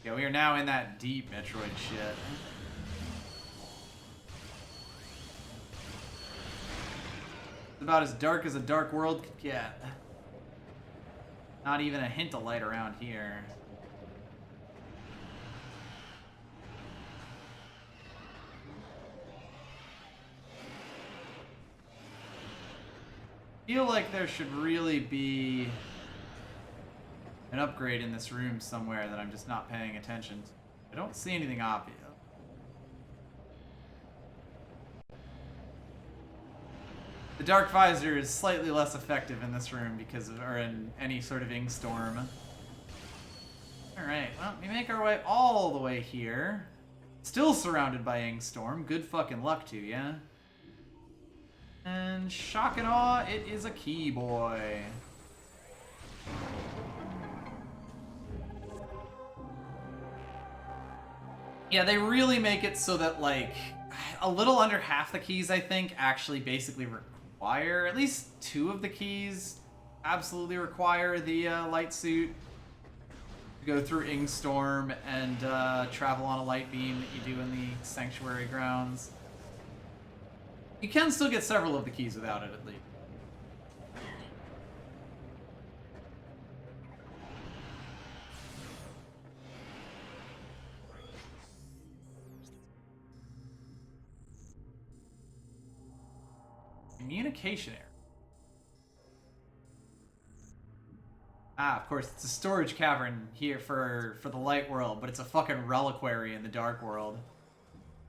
Yeah, we are now in that deep Metroid shit. It's about as dark as a dark world could get. Not even a hint of light around here. I feel like there should really be an upgrade in this room somewhere that I'm just not paying attention to. I don't see anything obvious. The Dark Visor is slightly less effective in this room because of, or in any sort of Ingstorm. Alright, well, we make our way all the way here. Still surrounded by Ingstorm. Good fucking luck to ya. And shock and awe, it is a key boy. Yeah, they really make it so that, like, a little under half the keys, I think, actually basically require, at least 2 of the keys absolutely require the light suit to go through Ingstorm and travel on a light beam that you do in the Sanctuary Grounds. You can still get several of the keys without it, at least. Communication error. Ah, of course, it's a storage cavern here for the light world, but it's a fucking reliquary in the dark world.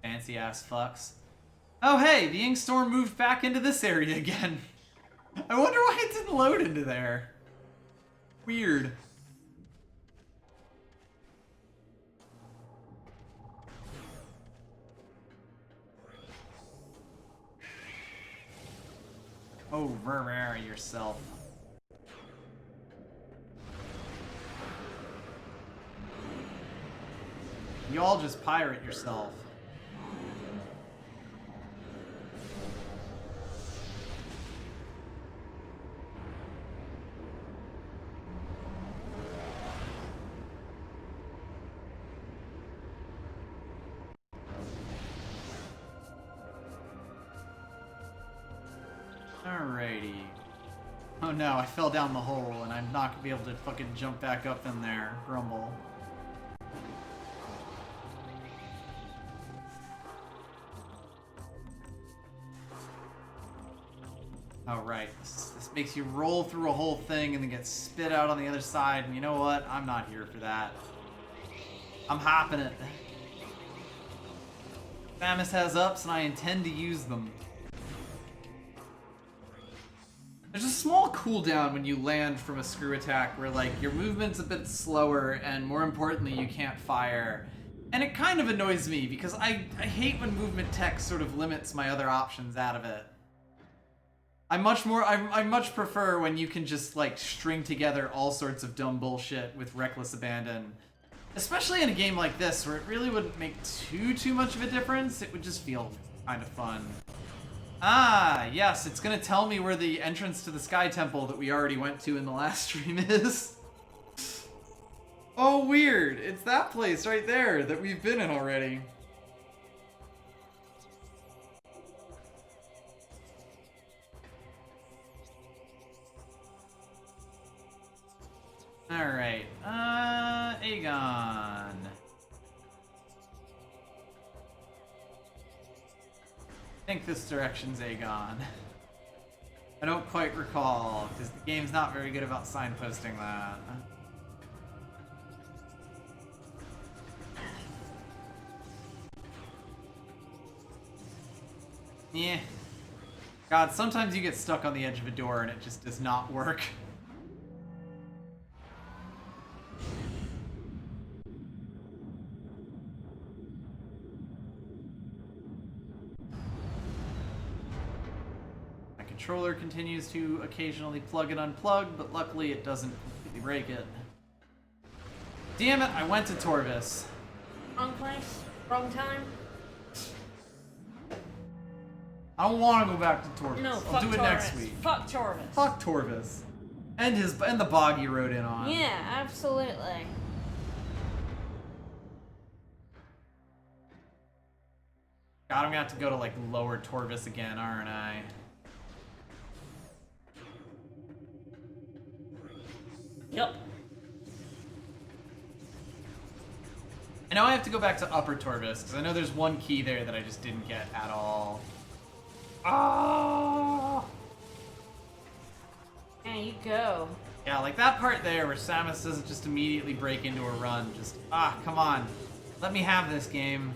Fancy ass fucks. Oh hey, the Inkstorm moved back into this area again. I wonder why it didn't load into there. Weird. Oh, rare yourself. Y'all just pirate yourself. Alrighty. Oh no, I fell down the hole and I'm not gonna be able to fucking jump back up in there. Grumble. Oh right, this makes you roll through a whole thing and then get spit out on the other side, and you know what? I'm not here for that. I'm hopping it. Samus has ups and I intend to use them. There's a small cooldown when you land from a screw attack where, like, your movement's a bit slower and, more importantly, you can't fire. And it kind of annoys me because I hate when movement tech sort of limits my other options out of it. I much prefer when you can just, like, string together all sorts of dumb bullshit with reckless abandon. Especially in a game like this where it really wouldn't make too much of a difference. It would just feel kind of fun. Ah, yes, it's gonna tell me where the entrance to the Sky Temple that we already went to in the last stream is. Oh, weird. It's that place right there that we've been in already. Alright, Aegon. I think this direction's Aegon. I don't quite recall, because the game's not very good about signposting that. Yeah. God, sometimes you get stuck on the edge of a door and it just does not work. Controller continues to occasionally plug and unplug, but luckily it doesn't completely break it. Damn it, I went to Torvis. Wrong place, wrong time. I don't want to go back to Torvis. No, I'll do it next week. Fuck Torvis. Fuck Torvis. And the bog he rode in on. Yeah, absolutely. God, I'm gonna have to go to like lower Torvis again, aren't I? Yep. I know I have to go back to Upper Torvis, because I know there's one key there that I just didn't get at all. Oh! There you go. Yeah, like that part there where Samus doesn't just immediately break into a run. Just, come on. Let me have this game.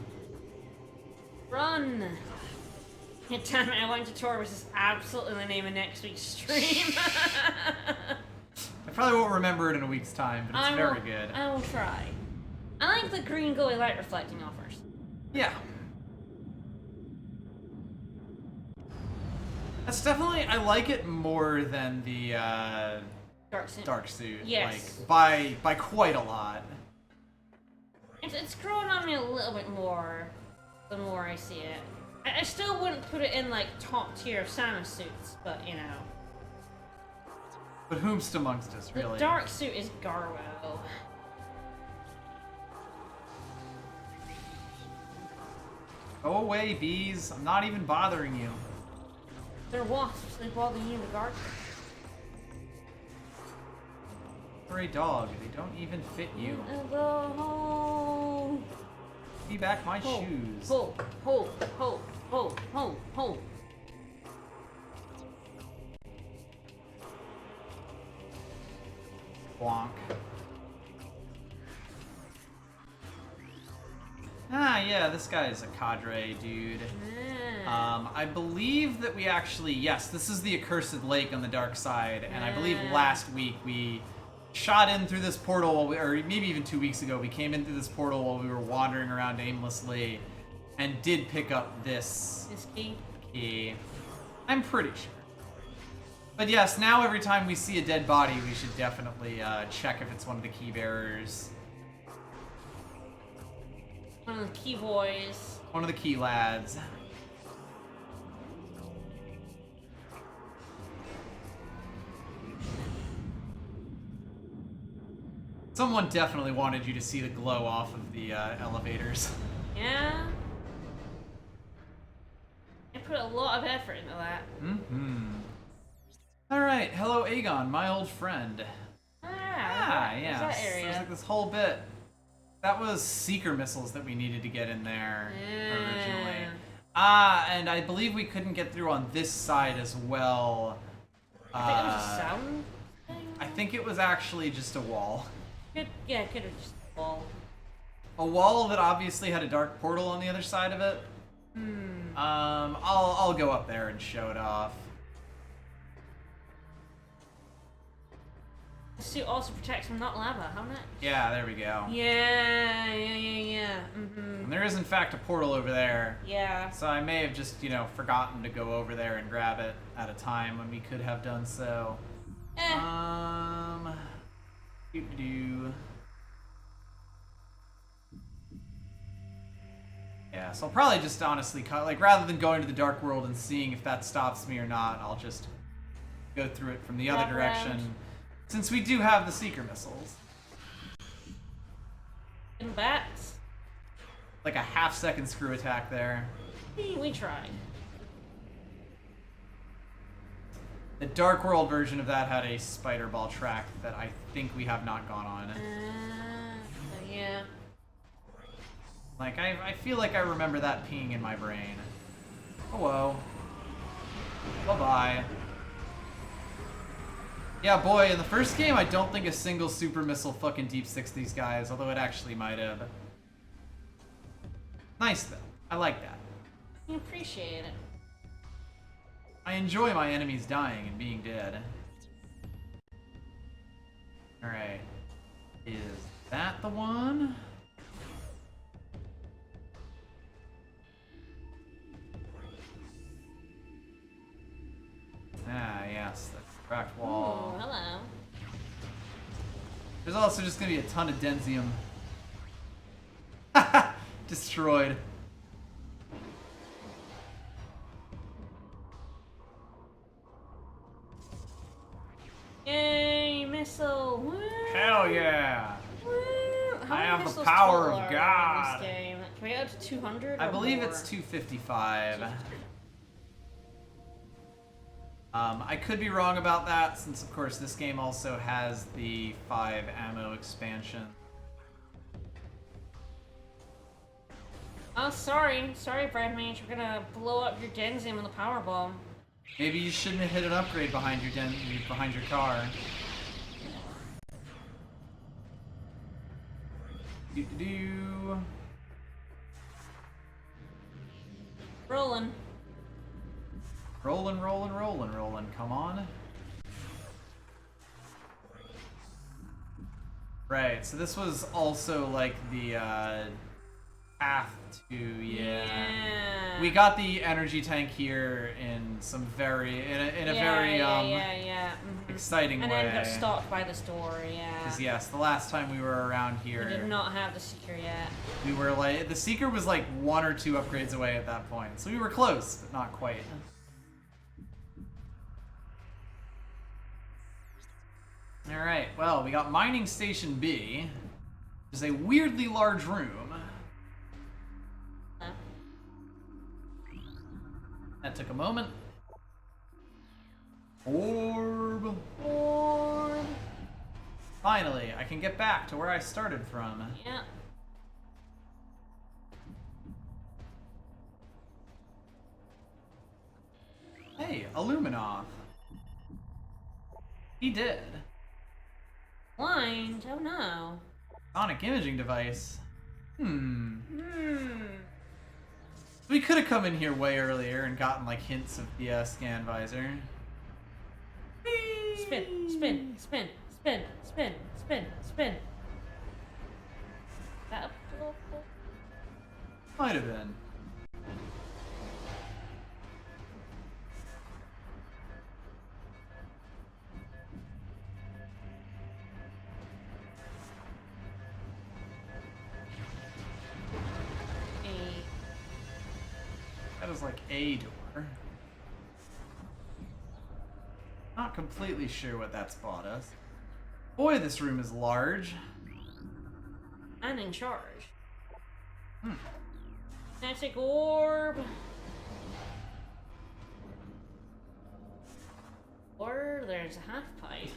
Run! Damn it, I went to Torvis is absolutely the name of next week's stream. I probably won't remember it in a week's time, but it's very good. I will try. I like the green glowy light reflecting offers. Yeah. That's definitely, I like it more than the Dark suit. Dark suit. Yes. Like by quite a lot. In it's growing on me a little bit more the more I see it. I still wouldn't put it in like top tier of Samus suits, but you know. But whomst amongst us, really? The dark suit is Garwo. Go away, bees. I'm not even bothering you. They're wasps. They bother you in the garden. For a dog, they don't even fit you. Go. Be back my shoes. Ho, ho, ho, ho, ho, ho. Bonk. Ah, yeah, this guy is a cadre, dude. I believe that we actually, yes, this is the Accursed Lake on the dark side, and I believe last week we shot in through this portal, while or maybe even 2 weeks ago, we came in through this portal while we were wandering around aimlessly, and did pick up this key. I'm pretty sure. But yes, now every time we see a dead body, we should definitely check if it's one of the key bearers. One of the key boys. One of the key lads. Someone definitely wanted you to see the glow off of the elevators. Yeah. I put a lot of effort into that. Mm-hmm. Alright, hello Aegon, my old friend. Yeah. That area? There's like this whole bit. That was seeker missiles that we needed to get in there originally. And I believe we couldn't get through on this side as well. I think it was a sound thing? I think it was actually just a wall. It could have just a wall. A wall that obviously had a dark portal on the other side of it. I'll go up there and show it off. The suit also protects from not lava. How much? Yeah, there we go. Yeah. And there is in fact a portal over there. Yeah. So I may have just, forgotten to go over there and grab it at a time when we could have done so. Yeah, so I'll probably just honestly cut, rather than going to the dark world and seeing if that stops me or not, I'll just go through it from the other direction. Since we do have the seeker missiles. And bats. Like a half-second screw attack there. We tried. The Dark World version of that had a spider ball track that I think we have not gone on. Yeah. I feel like I remember that peeing in my brain. Hello. Bye-bye. Yeah, boy, in the first game, I don't think a single super missile fucking deep six these guys, although it actually might have. Nice, though. I like that. You appreciate it. I enjoy my enemies dying and being dead. Alright. Is that the one? Ah, yes. That's the cracked wall. Ooh, hello. There's also just gonna be a ton of Denzium. Destroyed. Yay, missile! Woo! Hell yeah! Woo! How I many have the missiles power total of are God. in this game? Can we get up to 200? I or believe more? it's 255. I could be wrong about that, since of course this game also has the 5 ammo expansion. Oh, sorry, Brad Mage. We're gonna blow up your Denzium with a power bomb. Maybe you shouldn't have hit an upgrade behind your car. Do. Rolling. Rolling. Come on. Right, so this was also like the have to, yeah. Yeah. We got the energy tank here in some very exciting and way. then got stopped by the store, yeah. Because yes, the last time we were around here, We did not have the Seeker yet. we were like, the Seeker was like 1 or 2 upgrades away at that point. So we were close, but not quite. Alright, well, we got Mining Station B, which is a weirdly large room. That took a moment. Orb. Orb. Finally, I can get back to where I started from. Yeah. Hey, Illuminoth. He did. Blind? Oh no. Sonic imaging device. We could have come in here way earlier and gotten like hints of the scan visor. Spin, spin, spin, spin, spin, spin, spin. That Might have been. That is like a door. Not completely sure what that's bought us. Boy, this room is large. I'm in charge. Magic orb. Or there's a half pipe.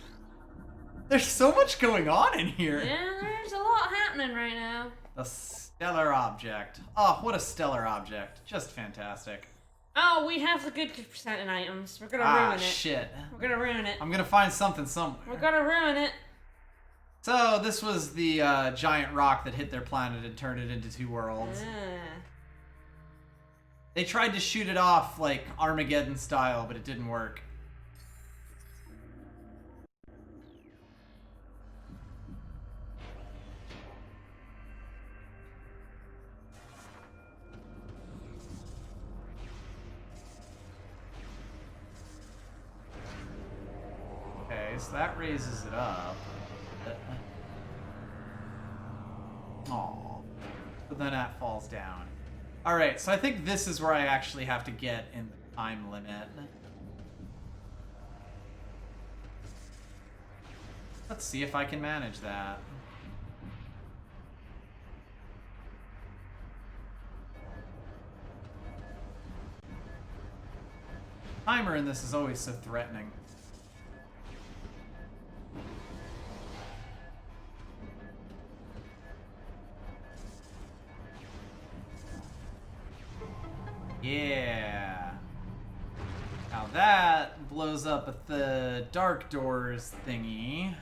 There's so much going on in here. Yeah, there's a lot happening right now. A stellar object. Oh, what a stellar object. Just fantastic. Oh, we have the good percent in items. We're gonna ruin it. Shit. We're gonna ruin it. I'm gonna find something somewhere. We're gonna ruin it. So, this was the giant rock that hit their planet and turned it into 2 worlds. They tried to shoot it off, like, Armageddon style, but it didn't work. Okay, so that raises it up. Aww. But then that falls down. Alright, so I think this is where I actually have to get in the time limit. Let's see if I can manage that. Timer in this is always so threatening. Yeah. Now that blows up at the dark doors thingy.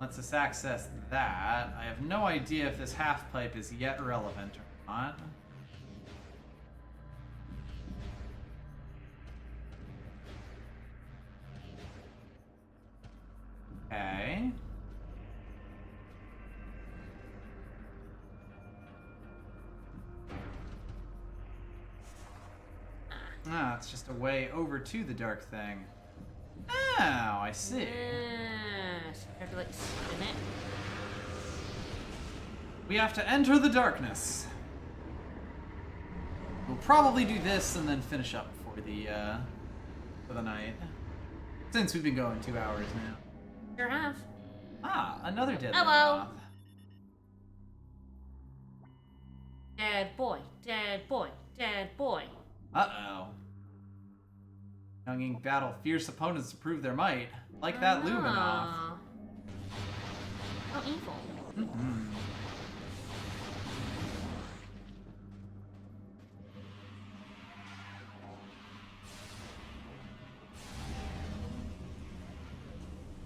Lets us access that. I have no idea if this half pipe is yet relevant or not. Okay. Ah, it's just a way over to the dark thing. Oh, I see. So you have to like spin it. We have to enter the darkness. We'll probably do this and then finish up for the night. Since we've been going 2 hours now. Sure have. Ah, another dead Hello. moth. Dead boy, dead boy, dead boy. Uh-oh. Younging battle fierce opponents to prove their might. Like that Luminoff. How evil. Mm-hmm.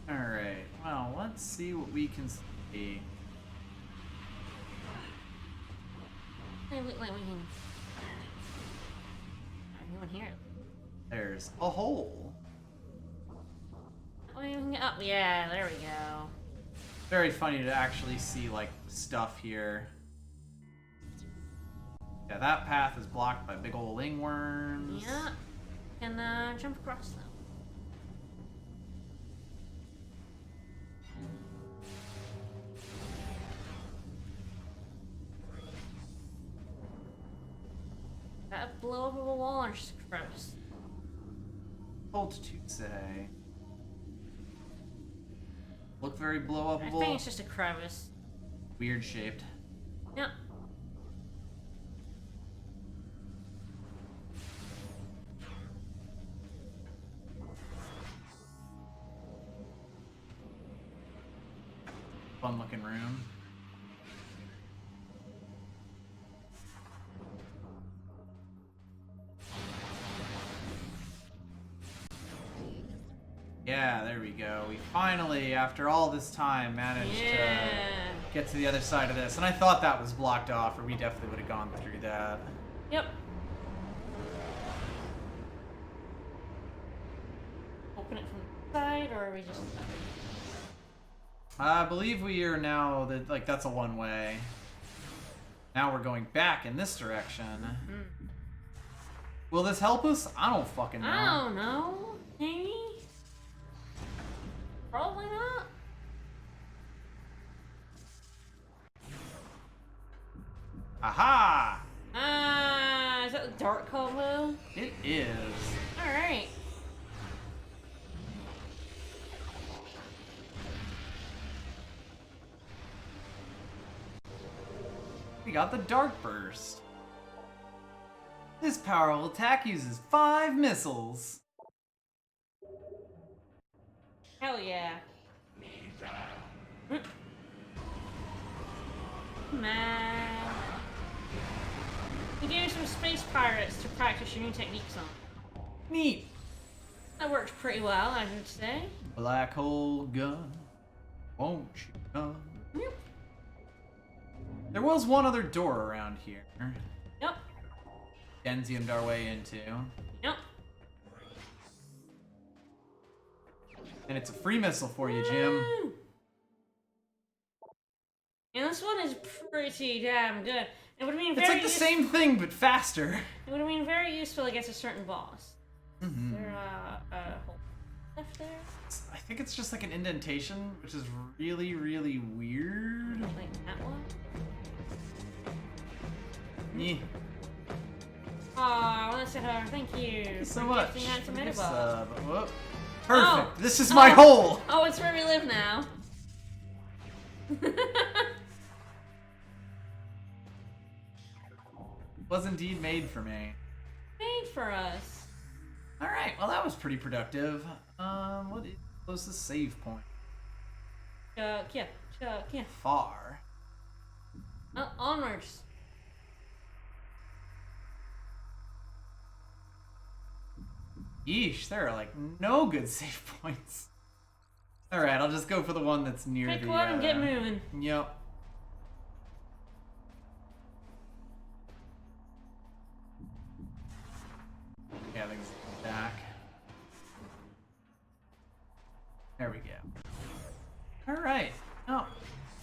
Alright, well, let's see what we can see. Wait, we can... Anyone here? There's a hole. Oh, you can get up. Yeah, there we go. Very funny to actually see, like, stuff here. Yeah, that path is blocked by big ol' lingworms. Yeah. Can jump across them. Gotta blow up a wall or just gross. Hold to say. Look very blow upable. I think it's just a crevice. Weird shaped. Yep. Fun looking room. Yeah, there we go. We finally, after all this time, managed to get to the other side of this. And I thought that was blocked off, or we definitely would have gone through that. Yep. Open it from the side, or are we just... I believe we are now, that's a one-way. Now we're going back in this direction. Mm. Will this help us? I don't fucking know. I don't know. Maybe? Probably not. Aha! Is that the dark combo? It is. Alright. We got the Dark Burst. This powerful attack uses 5 missiles. Hell yeah. Man. You gave me some space pirates to practice your new techniques on. Neat. That worked pretty well, I would say. Black hole gun. Won't you come? Yep. There was one other door around here. Yep. Denziumed our way into. Yep. And it's a free missile for you, Jim. Woo! And this one is pretty damn good. It would have been very It's like the same thing, but faster. It would have been very useful against a certain boss. Mm-hmm. Is there a hole left there? I think it's just like an indentation, which is really, really weird. Like that one? Yeah. Aw, well, that's it, thank you. Thank you so for much. gifting that to Give Miniboss. sub. Whoop. Perfect. Oh. This is my hole. Oh, it's where we live now. Was indeed made for me. Made for us. All right. Well, that was pretty productive. What is the closest save point? Chuck, yeah. Far. Onwards. Yeesh, there are like no good save points. All right, I'll just go for the one that's near Pick the. one and get moving. Yep. Yeah, I think it's back. There we go. All right. Oh,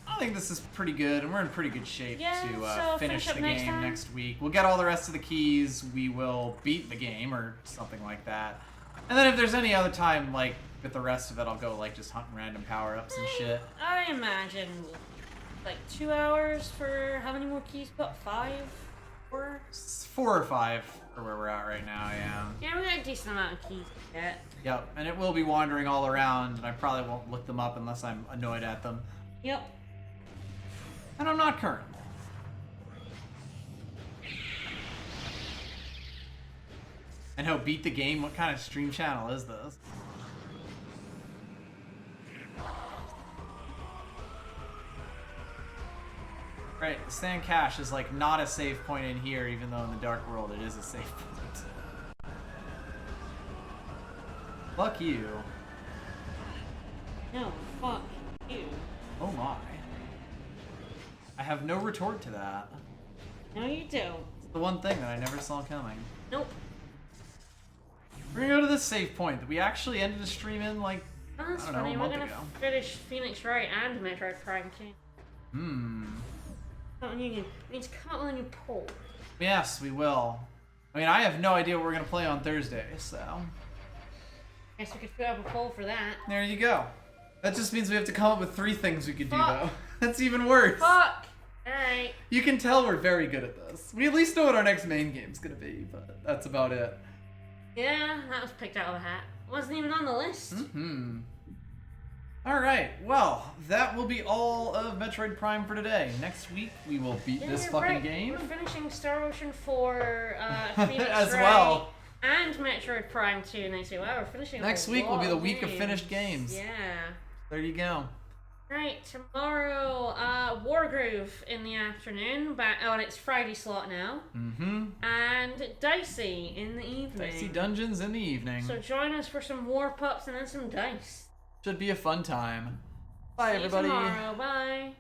I think this is pretty good, and we're in pretty good shape Yeah, to so finish finish up the next game time? next week. We'll get all the rest of the keys. We will beat the game or something like that. And then if there's any other time, like with the rest of it, I'll go like just hunting random power-ups and shit. I imagine like 2 hours for how many more keys? About 5? 4? 4 or 5 for where we're at right now, yeah. Yeah, we got a decent amount of keys to get. Yep, and it will be wandering all around, and I probably won't look them up unless I'm annoyed at them. Yep. And I'm not currently. And how beat the game? What kind of stream channel is this? Right, the Sand Cache is like not a save point in here, even though in the Dark World it is a save point. Fuck you. No, fuck you. Oh my. I have no retort to that. No, you don't. It's the one thing that I never saw coming. Nope. We're gonna go to this save point that we actually ended the stream in like, Oh, that's I don't know, funny. a We're month gonna ago. finish Phoenix Wright and Metroid Prime 2. Hmm. Come out with a new, it means come out with a new poll. Yes, we will. I mean, I have no idea what we're gonna play on Thursday, so Guess we could put up a poll for that. there you go. That just means we have to come up with 3 things we could do, Fuck. though. That's even worse. Fuck! Alright. You can tell we're very good at this. We at least know what our next main game's gonna be, but that's about it. Yeah, that was picked out of a hat. Wasn't even on the list. Mm-hmm. Alright, well, that will be all of Metroid Prime for today. Next week, we will beat this fucking game. We're finishing Star Ocean 4, Phoenix as Wright, well. And Metroid Prime 2 next week. Wow, we're finishing Next week will be the week of finished games. Yeah. There you go. Right, tomorrow, Wargroove in the afternoon, back on its Friday slot now. Mm-hmm. And Dicey in the evening. Dicey Dungeons in the evening. So join us for some War Pups and then some dice. Should be a fun time. Bye, See you everybody. tomorrow. Bye.